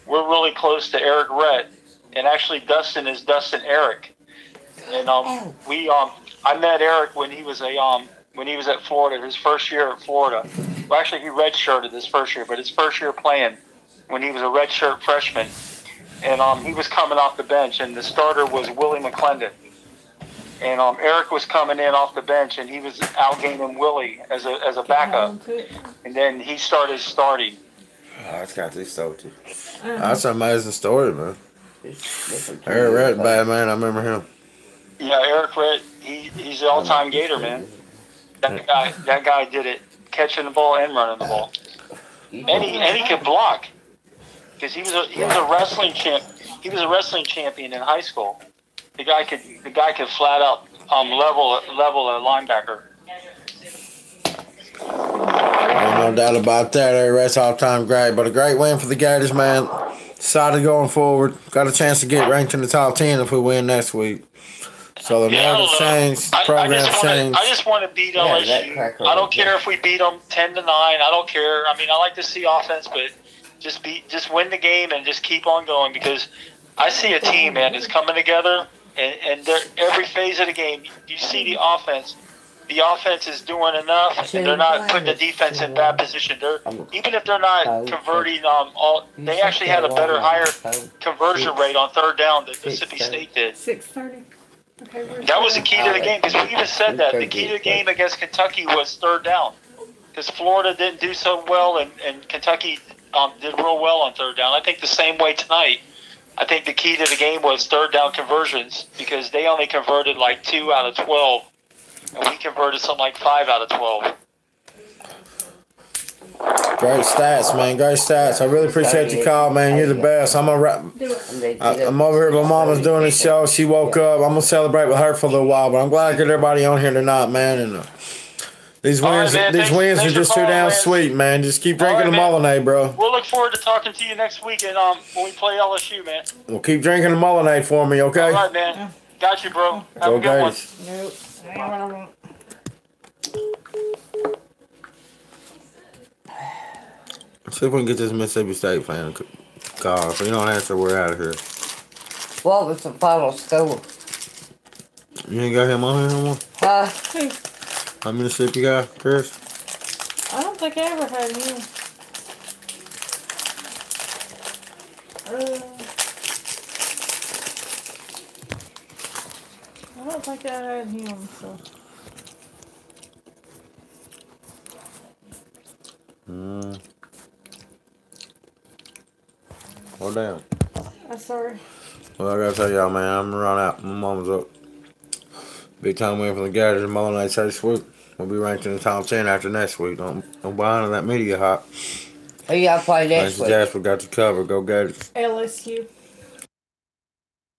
we're really close to Eric Rhett. And actually, Dustin is Dustin Eric, and I met Eric when he was at Florida, his first year at Florida. Well, actually, he redshirted his first year, but his first year playing when he was a redshirt freshman, and he was coming off the bench, and the starter was Willie McClendon, and Eric was coming in off the bench, and he was outgaining Willie as a backup, and then he started starting. Oh, I got this story too. That's an amazing story, man. Eric Rhett, bad man. I remember him. Yeah, Eric Rhett. He's the all-time Gator, man. That guy did it, catching the ball and running the ball, and he could block because he was a wrestling champ. He was a wrestling champion in high school. The guy could flat out level a linebacker. No doubt about that. Eric Rhett's all-time great, but a great win for the Gators, man. Excited going forward. Got a chance to get ranked in the top 10 if we win next week. So the narrative changed, the program changed. I just want to beat LSU. I don't care if we beat them 10-9. I don't care. I mean, I like to see offense, but just win the game and just keep on going because I see a team, man, that's coming together, and every phase of the game, you see the offense. The offense is doing enough, and they're not putting the defense in bad position. Even if they're not converting, they actually had a higher conversion rate on third down than Mississippi State did. 6:30. Okay, that was the key to the game because we even said that the key to the game against Kentucky was third down because Florida didn't do so well, and Kentucky did real well on third down. I think the same way tonight. I think the key to the game was third down conversions because they only converted like 2 out of 12. And we converted something like 5 out of 12. Great stats, man. Great stats. I really appreciate your call, man. You're the best. I'm over here. My mama's doing this show. She woke up. I'm gonna celebrate with her for a little while, but I'm glad to get everybody on here tonight, man. And these wins, these wins are just too damn sweet, man. Just keep drinking the Molyneux, bro. We'll look forward to talking to you next week, and when we play LSU, man. Well, keep drinking the Molyneux for me, okay? All right, man. Got you, bro. Have a good one. Nope. See if we can get this Mississippi State fan call. If we don't answer, we're out of here. What was the final score? You ain't got him on here no more? How Mississippi guy, Chris? I don't think I ever had him. I don't think I had him, so. Well, damn. I'm sorry. Well, I gotta tell y'all, man, I'm gonna run out. My mama's up. Big time win for the Gators and Molyneux this week. We'll be ranked in the top 10 after next week. Don't buy into that media hop. Who y'all play next week? Jasper got you covered. Go Gators. LSU.